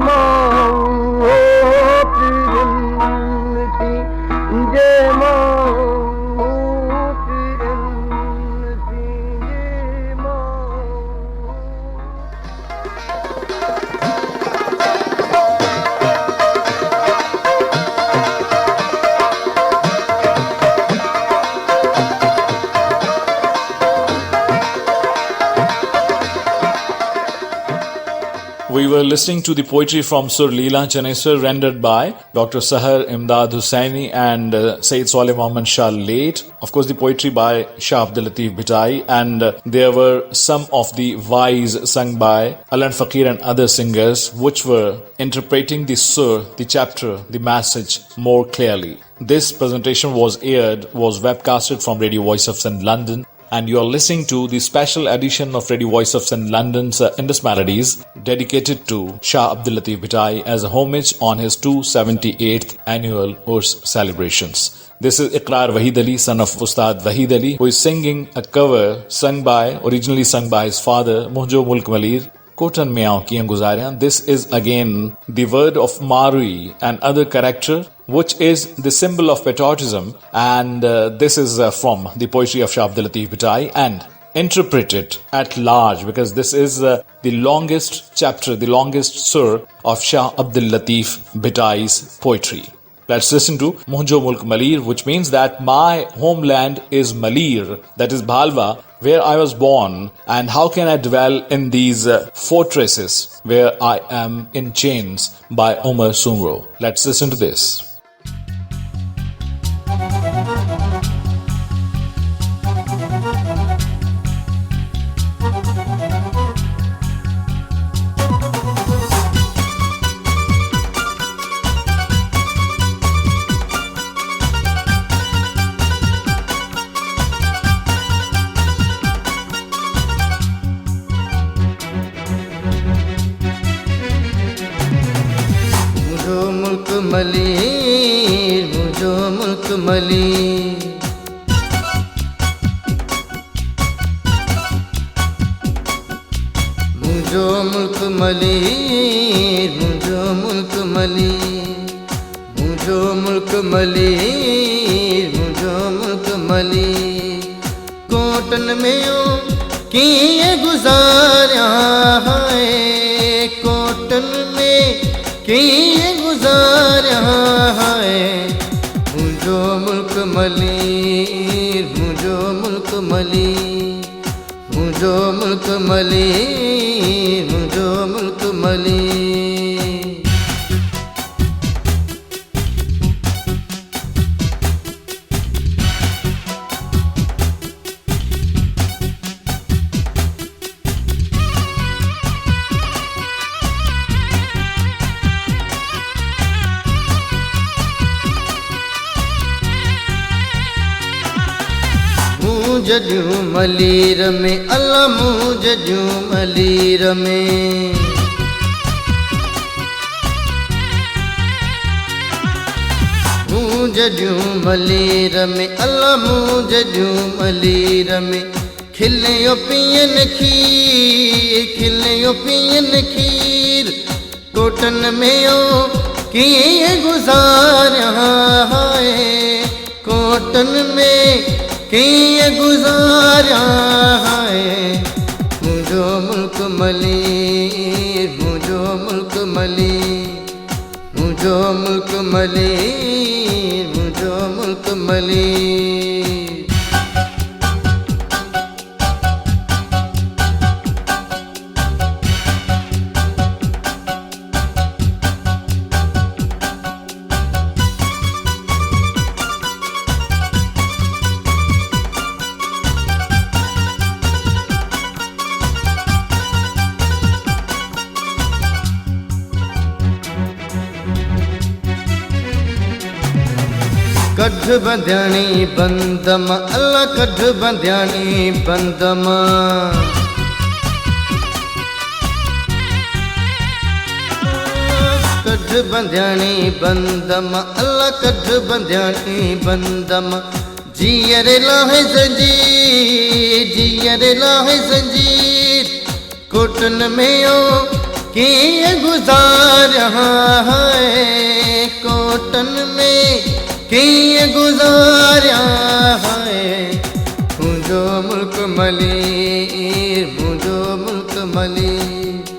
मांगो फिरनसी जे मांगो फिरनसी जे मांगो We were listening to the poetry from Sur Leela Chaneswar rendered by Dr. Sahar Imdad Hussaini and Sayyid Saleh Muhammad Shah late. Of course, the poetry by Shah Abdul Latif Bhitai, and there were some of the wise sung by Alan Fakir and other singers which were interpreting the sur, the chapter, the message more clearly. This presentation was webcasted from Radio Voice of St. London, and you are listening to the special edition of Radio Voice of St. London's Indus Melodies dedicated to Shah Abdul Latif Bhitai as a homage on his 278th annual Urs celebrations. This is Iqrar Wahid Ali, son of Ustad Wahid Ali, who is singing a cover originally sung by his father, Muhjo Mulk Malir, Kotan Meow Kiyam Guzariyan. This is again the word of Marui and other character, which is the symbol of patriotism, and this is from the poetry of Shah Abdul Latif Bhitai and interpreted at large because this is the longest chapter, the longest sur of Shah Abdul Latif Bhitai's poetry. Let's listen to Muhjo Mulk Malir, which means that my homeland is Malir, that is Bhalwa, where I was born, and how can I dwell in these fortresses where I am in chains by Umar Sumro. Let's listen to this. Malir मुझो मुल्क मलीर मुझो मुल्क मलीर मुझो मुल्क मलीर मुझो मुल्क मलीर मुझो मुल्क मलीर कोटन में ओ किए गुजारा है कोटन में किए गुजारा है मुझो मुल्क मलीर मुझो मुल्क मलीर मुझो मुल्क मलीर मुझो मुल्क मलीर जॾियूं मलीर में अल्लाह मूं जॾियूं मलीर में मूं जॾियूं मलीर में अल्लाह मूं जॾियूं मलीर में खिलियो पियन खीर कोटन में ओ कीअं गुज़ारिया हाय कोटन में कीअं गुज़ारिया हाय मुंहिंजो मुल्क मलीर मुंहिंजो मुल्क मलीर मुंहिंजो मुल्क मलीर मुंहिंजो मुल्क मलीर कढ बंध्याणी बंदमा अल्लाह कढ बंध्याणी बंदमा कढ बंध्याणी बंदमा अल्लाह कढ बंध्याणी बंदमा जीअर लाहे ज़ंजीर कोटन में ओ कीअं गुज़ारिया हाय कोटन में कीअं गुज़ारिया हाय मुंहिंजो मुल्क मलीर मुंहिंजो मुल्क मलीर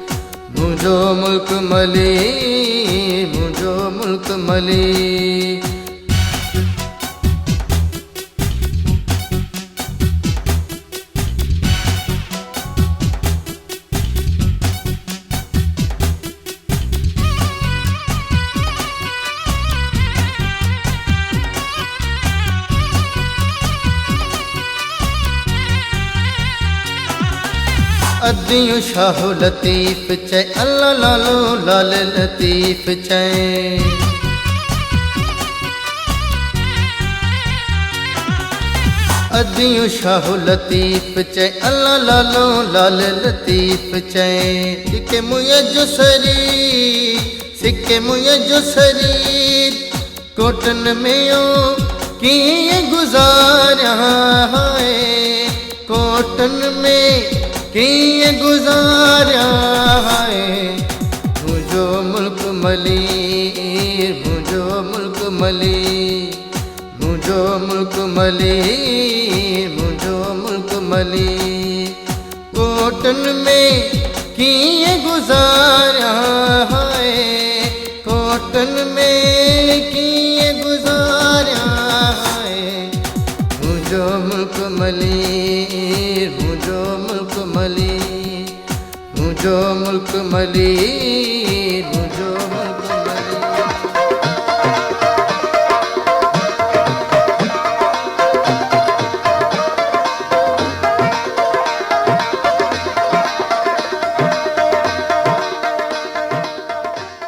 मुंहिंजो मुल्क मलीर मुंहिंजो मुल्क मलीर अदियूं शाह लतीफ़ चए अल्लाह लालो लाल लतीफ़ चए अदियूं शाह लतीफ़ चए अल्लाह लालो लाल लतीफ़ चए सिके मुंहिंजो शरीर कोटन में ओ कीअं गुज़ारिया हाय कोटन में कीअं गुज़ारिया हाय मुंहिंजो मुल्क मलीर मुंहिंजो मुल्क मलीर मुंहिंजो मुल्क मलीर मुंहिंजो मुल्क मलीर कोटन में कीअं गुज़ारिया हाय कोटन में कीअं गुज़ारिया हाय मुंहिंजो मुल्क मलीर मुंहिंजो मुल्क मलीर मुंहिंजो मुल्क मलीर मुंहिंजो मुल्क Malir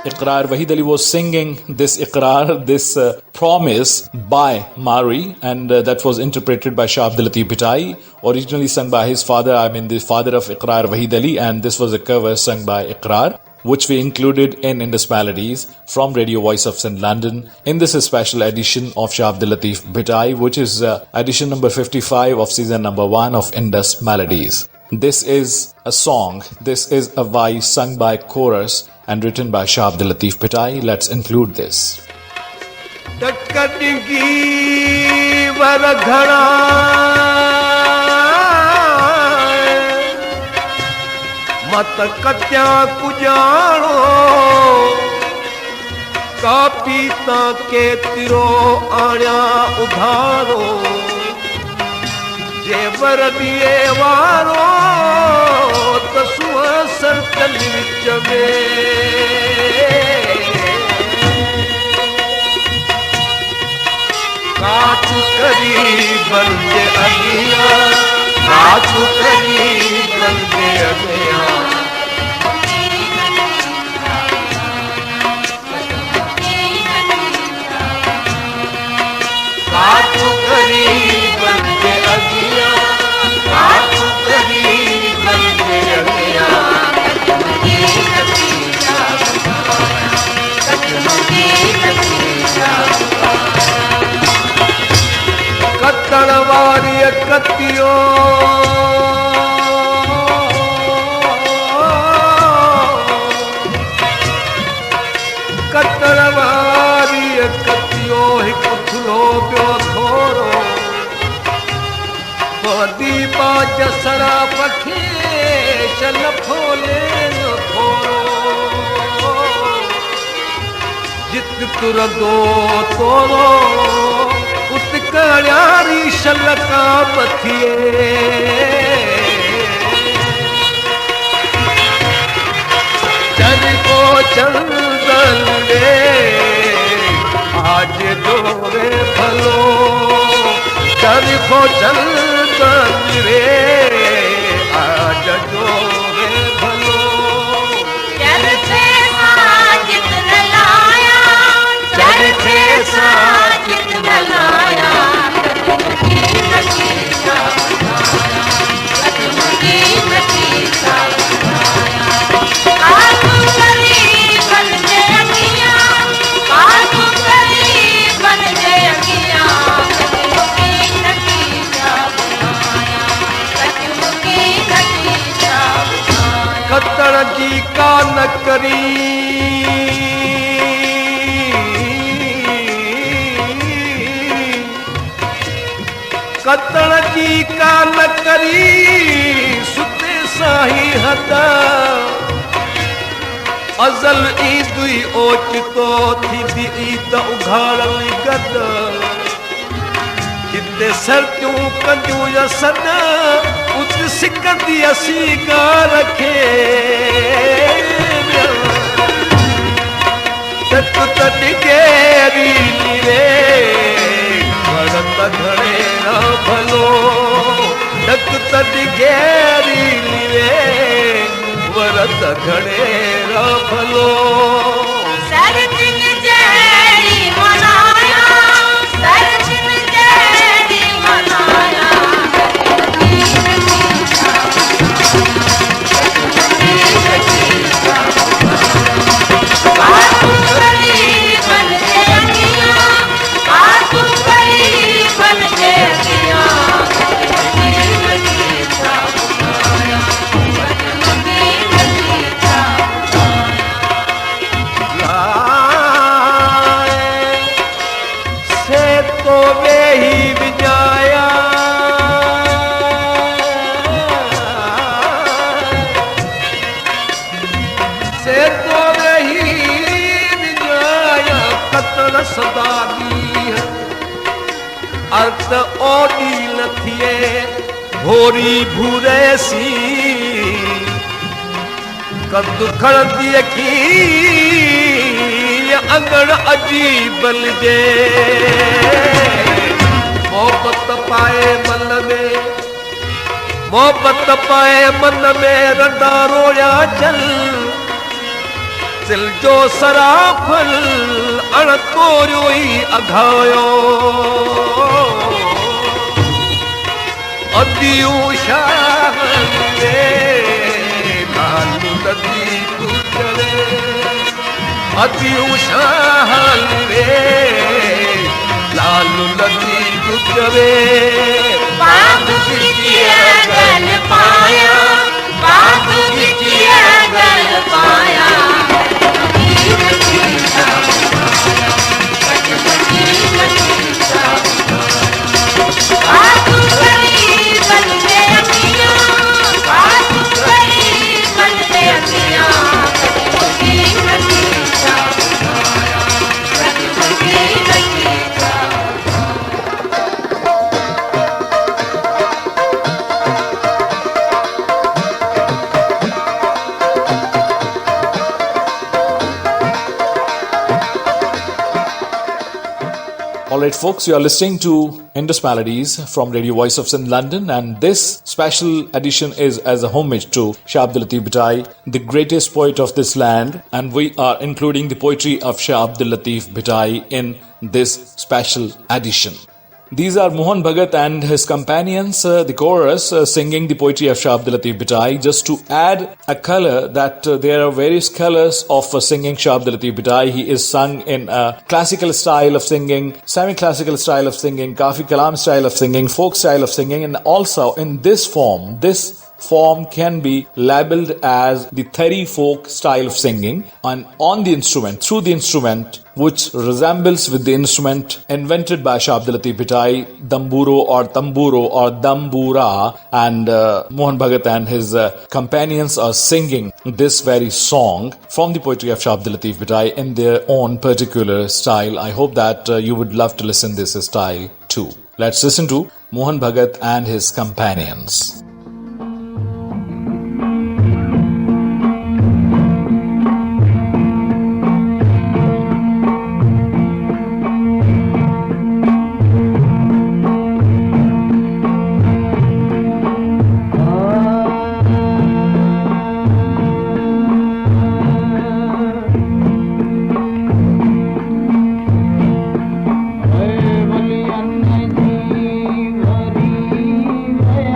Iqrar Wahid Ali was singing this Iqrar, this promise by Mari, and that was interpreted by Shah Abdul Latif Bhitai, originally sung by his father, the father of Iqrar Wahid Ali, and this was a cover sung by Iqrar, which we included in Indus Melodies from Radio Voice of St. London in this special edition of Shah Abdul Latif Bhitai, which is edition number 55 of season number 1 of Indus Melodies. This is a song, this is a voice sung by chorus and written by Shah Abdul Latif Bhitai. Let's include this. मत कत्या कुजाणो कापी ता केतिरो आण्या उधारो जेवर दिए वारो तसुआ सरतल विच में काचू करी बंदे अगिया काचू करी बंदे अगिया काचू करी बंदे अगिया कतियो कतण वारी कतियो हिकु थुलो पियो थोरो वॾी बाज सराफ खे शन फोले न थोरो जित तुरंदो तोरो उत कड़ियारी शलका मथिए जन को चंदन रे आज जोरे भलो जन को चंदन रे आज जोरे भलो चरखे साजिद न लाया चरखे साजिद न लाया कतण जी का न करी कतण जी का न करी सुते साही हदा अज़ल ईदुई ओचितो थी ईद उघाड़ल गद जिते सरतियूं कंदियूं या सद उत सिकंदी असी गा रखे तक तट गेरी रे वरत घणे न भलो तक तट गेरी रे वरत घणे न भलो सरदिन जहिड़ी मनाया सरदिन जहिड़ी मनाया अर्थ ओडी न थिए भोरी भूरेसी कद खड़ंदी की अंगण अजीब बलजे मोहब्बत पाए मन में मोहब्बत पाए मन में रंदा रोया चल दिल जो सराफल अणकोरियो ही अघायो अदियूं शाह रे लालू नदी गुजरे अदियूं शाह रे लालू नदी गुजरे बाबू किया गल पाया बाबू किया गल पाया Alright folks, you are listening to Indus Melodies from Radio Voice of Sindh London, and this special edition is as a homage to Shah Abdul Latif Bhitai, the greatest poet of this land, and we are including the poetry of Shah Abdul Latif Bhitai in this special edition. These are Mohan Bhagat and his companions, the chorus, singing the poetry of Shah Abdul Latif Bhittai. Just to add a color, that there are various colors of singing Shah Abdul Latif Bhittai. He is sung in a classical style of singing, semi-classical style of singing, Kafi Kalam style of singing, folk style of singing, and also in this form. This form can be labeled as the Thari folk style of singing, and on the instrument, through the instrument, which resembles with the instrument invented by Shah Abdul Latif Bhittai, Damburo or Tamburo or Dambura, and Mohan Bhagat and his companions are singing this very song from the poetry of Shah Abdul Latif Bhittai in their own particular style. I hope that you would love to listen this style too. Let's listen to Mohan Bhagat and his companions. Hey,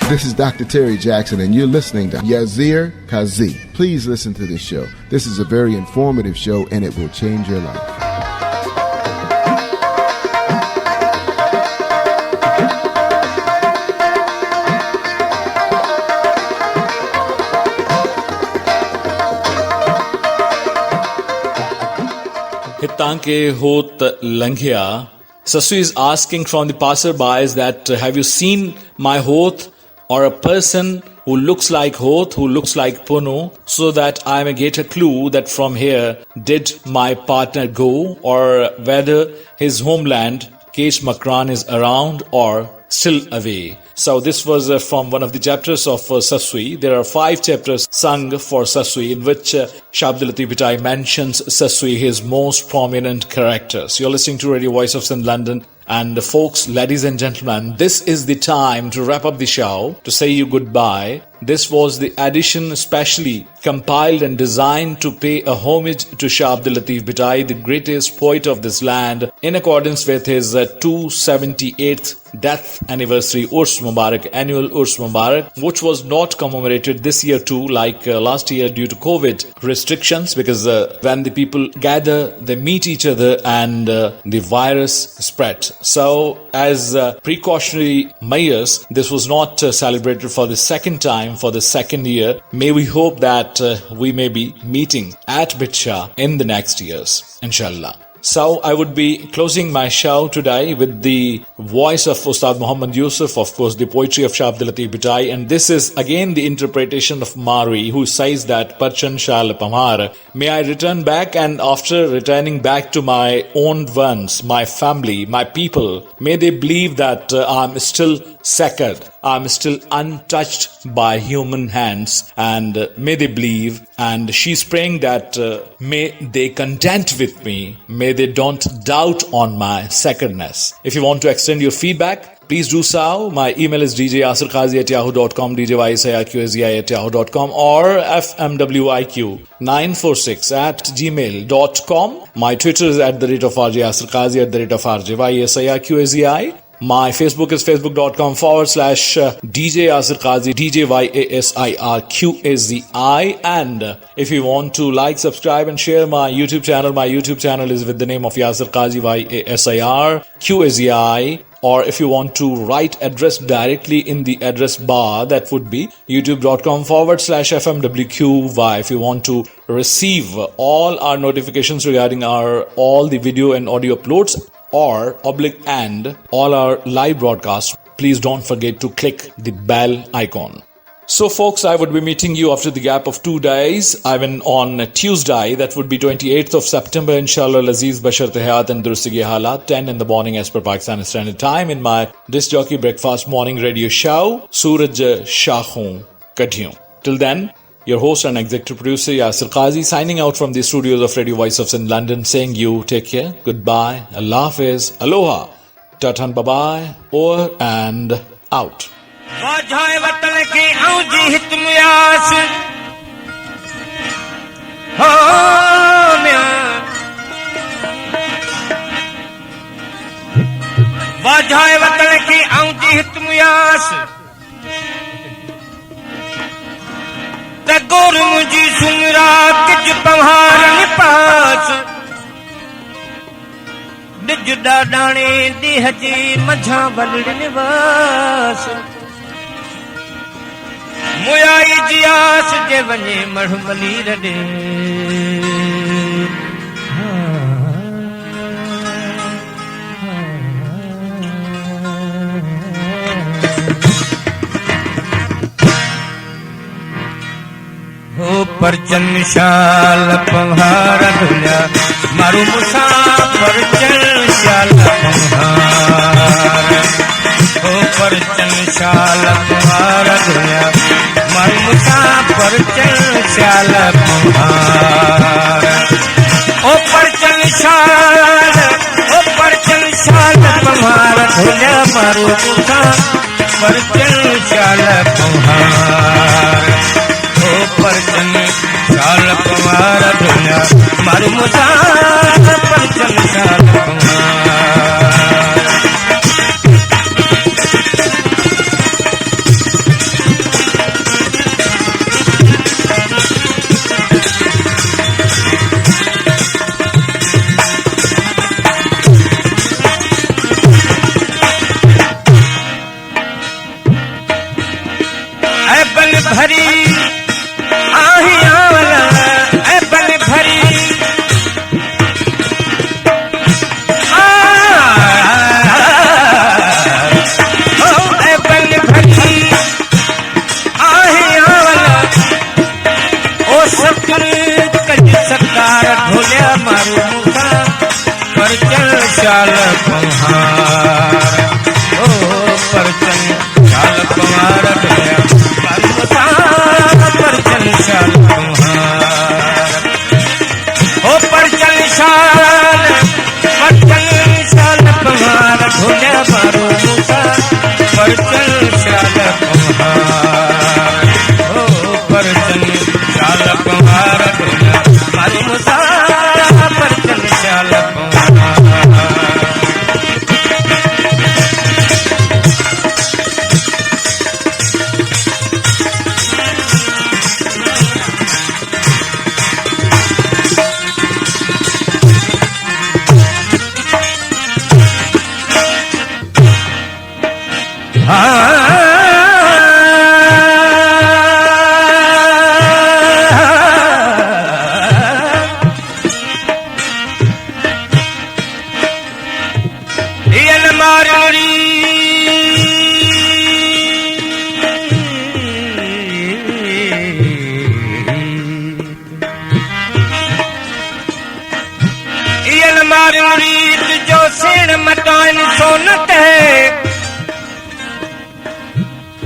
This is Dr. Terry Jackson, and you're listening to Yazir Kazi. Please listen to this show. This is a very informative show, and it will change your life. Hitanke hot langhya. Sasu is asking from the passerbys that have you seen my hoth or a person who looks like hoth, who looks like Punu, so that I may get a clue that from here did my partner go, or whether his homeland Kesh Makran is around or still away. So this was from one of the chapters of Sasui. There are 5 chapters sung for Sasui, in which Shah Abdul Latif Bhittai mentions Sasui, his most prominent characters. You're listening to Radio Voice of Sindh London. And folks, ladies and gentlemen, this is the time to wrap up the show, to say you goodbye. This was the edition specially compiled and designed to pay a homage to Shah Abdul Latif Bhittai, the greatest poet of this land, in accordance with his 278th death anniversary Urs Mubarak, annual Urs Mubarak, which was not commemorated this year too, like last year due to COVID restrictions, because when the people gather, they meet each other and the virus spread. So as precautionary measures, this was not celebrated for the second time, for the second year. May we hope that we may be meeting at Bitsha in the next years, inshallah. So I would be closing my show today with the voice of Ustad Muhammad Yusuf, of course the poetry of Shah Abdul Latif Bhittai, and this is again the interpretation of Mari, who says that Parchan Shal Pamhar, may I return back, and after returning back to my own ones, my family, my people, may they believe that I'm still sacred, I'm still untouched by human hands, and may they believe, and she's praying that may they content with me, may they don't doubt on my sacredness. If you want to extend your feedback, please do so. My email is djasirqazi@yahoo.com, djyasirqazi@yahoo.com, or fmwiq946@gmail.com. My Twitter is @RJAsirqazi, @RJYasirqazi. My Facebook is facebook.com/DJ Yasir Qazi, DJYASIRQAZI. And if you want to like, subscribe and share my YouTube channel is with the name of Yasir Qazi, YASIRQAZI. Or if you want to write address directly in the address bar, that would be youtube.com/FMWQY. If you want to receive all our notifications regarding all the video and audio uploads, and all our live broadcasts, please don't forget to click the bell icon. So folks, I would be meeting you after the gap of 2 days. I mean on Tuesday, that would be 28th of September, inshallah, Aziz Bashar Tehiyat and Durustigi Halat, 10 in the morning as per Pakistan Standard Time, in my Disc Jockey Breakfast Morning Radio Show, Suraj Shahun Kadhiyon. Till then, your host and executive producer Yasir Qazi, signing out from the studios of Radio Voice of Sindh London, saying you take care, goodbye, Allah Hafiz, aloha, tatan, bye-bye, over and out. गुर मुझी सुमरा किज पहाड़ पास डिज डाणे दीह जी मझा बलड़ निवास मुयाई जियास जे वने मढ़मली रडे परचन शाल पहाड़ धुलिया मारू मुसा परचन शाल पहाड़ ओ परचन शाल पहाड़ धुलिया मारू मुसा परचन शाल पहाड़ ओ परचन शाल पहाड़ धुलिया मारू मुसा परचन शाल पहाड़ परचन शाल पवार धुलिया मारू मुसा परचन शाल पवार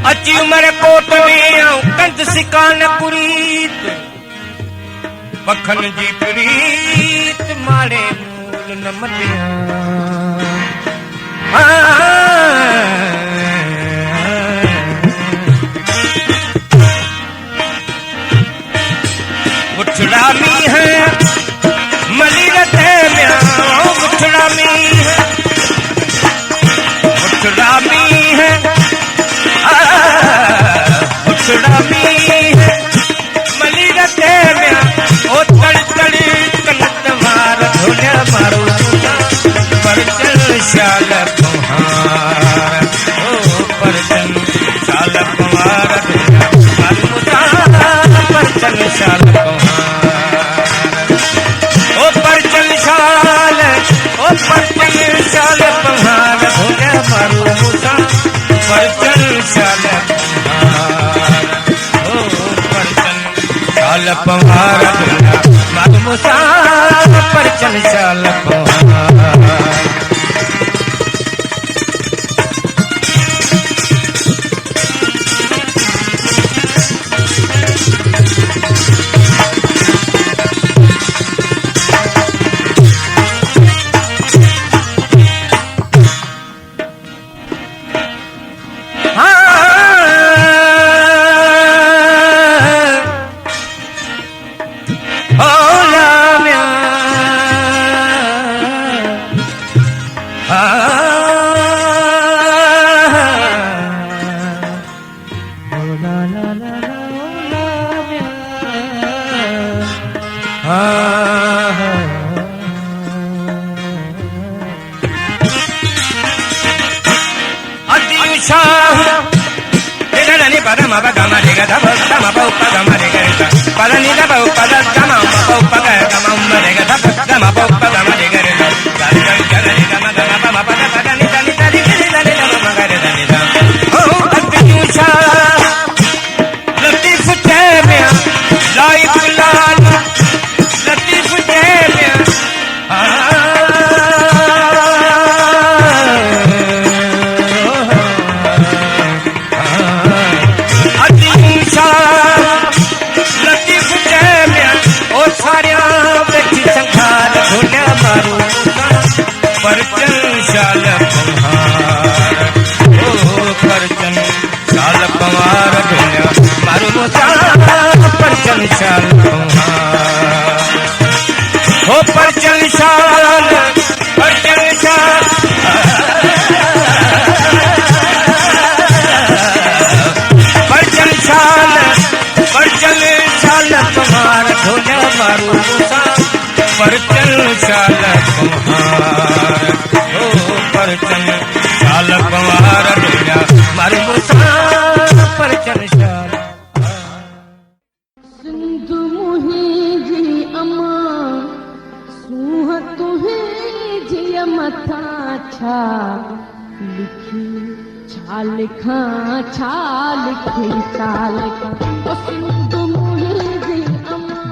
अची उमर कोट में कंद सिकान कुरीत पखन जी प्रीत मारे मूल न मटिया उछड़ा मी है मली रते म्या उछड़ा मी है उछड़ा मी है उछड़ा मी है मली रते म्या ओ तड़ तड़ कनत मार धोल्या मारो पर चल शाल कुमार ओ पर चल शाल कुमार पर चल शाल ओ पर चल शाल पहाड़ धोल्या मारो मुसा पर चल शाल पहाड़ ओ पर चल शाल पहाड़ धोल्या मारो मुसा पर चल शाल पहाड़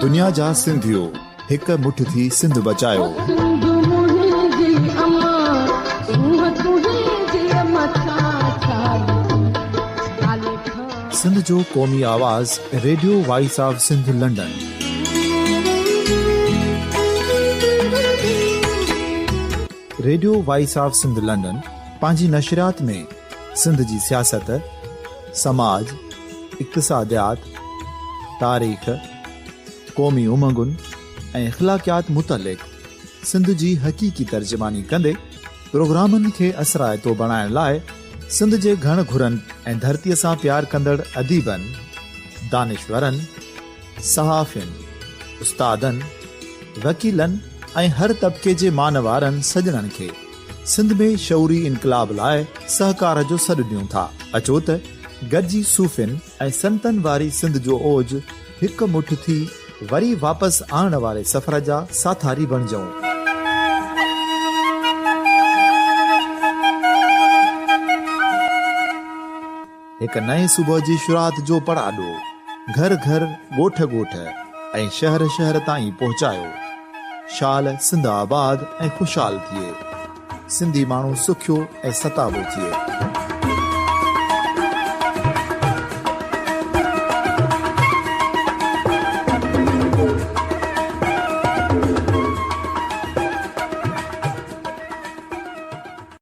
दुनिया जा सिंधियो हिक मुठ थी सिंध बचायो। सिंध जो क़ौमी आवाज़ radio voice of Sindh London. Radio voice of Sindh London पंहिंजी नशरियात में सिंध जी सियासत, समाज, इक़्तिसादियात, तारीख़, क़ौमी उमंगुनि ऐं अख़लाक़ियात मुतलिक़ सिंध जी हक़ीक़ी तर्जुमानी कंदे प्रोग्रामनि खे असराइतो बणाइण लाइ सिंध जे घण घुरनि ऐं धरतीअ सां प्यार कंदड़ अदीबनि, दानिशवरनि, सहाफ़ियुनि, उस्तादनि, वकीलनि ऐं हर तबिके जे मानवारनि सजणनि खे सिंध में शऊरी इनकलाब लाइ सहकार जो सॾु ॾियूं था। अचो त गॾिजी सूफ़ियुनि ऐं संतनि वारी सिंध जो ओज हिकु मुठ थी वरी वापसि आणण वारे सफ़र जा साथारी बणिजऊं। हिकु नए सुबुह जी शुरूआत जो पड़ाॾो घर घर, ॻोठ ॻोठ ऐं शहर शहर ताईं पहुचायो। शाल सिंध आबाद ऐं ख़ुशहाल थिए, सिंधी माण्हू सुखियो ऐं सताबो थिए।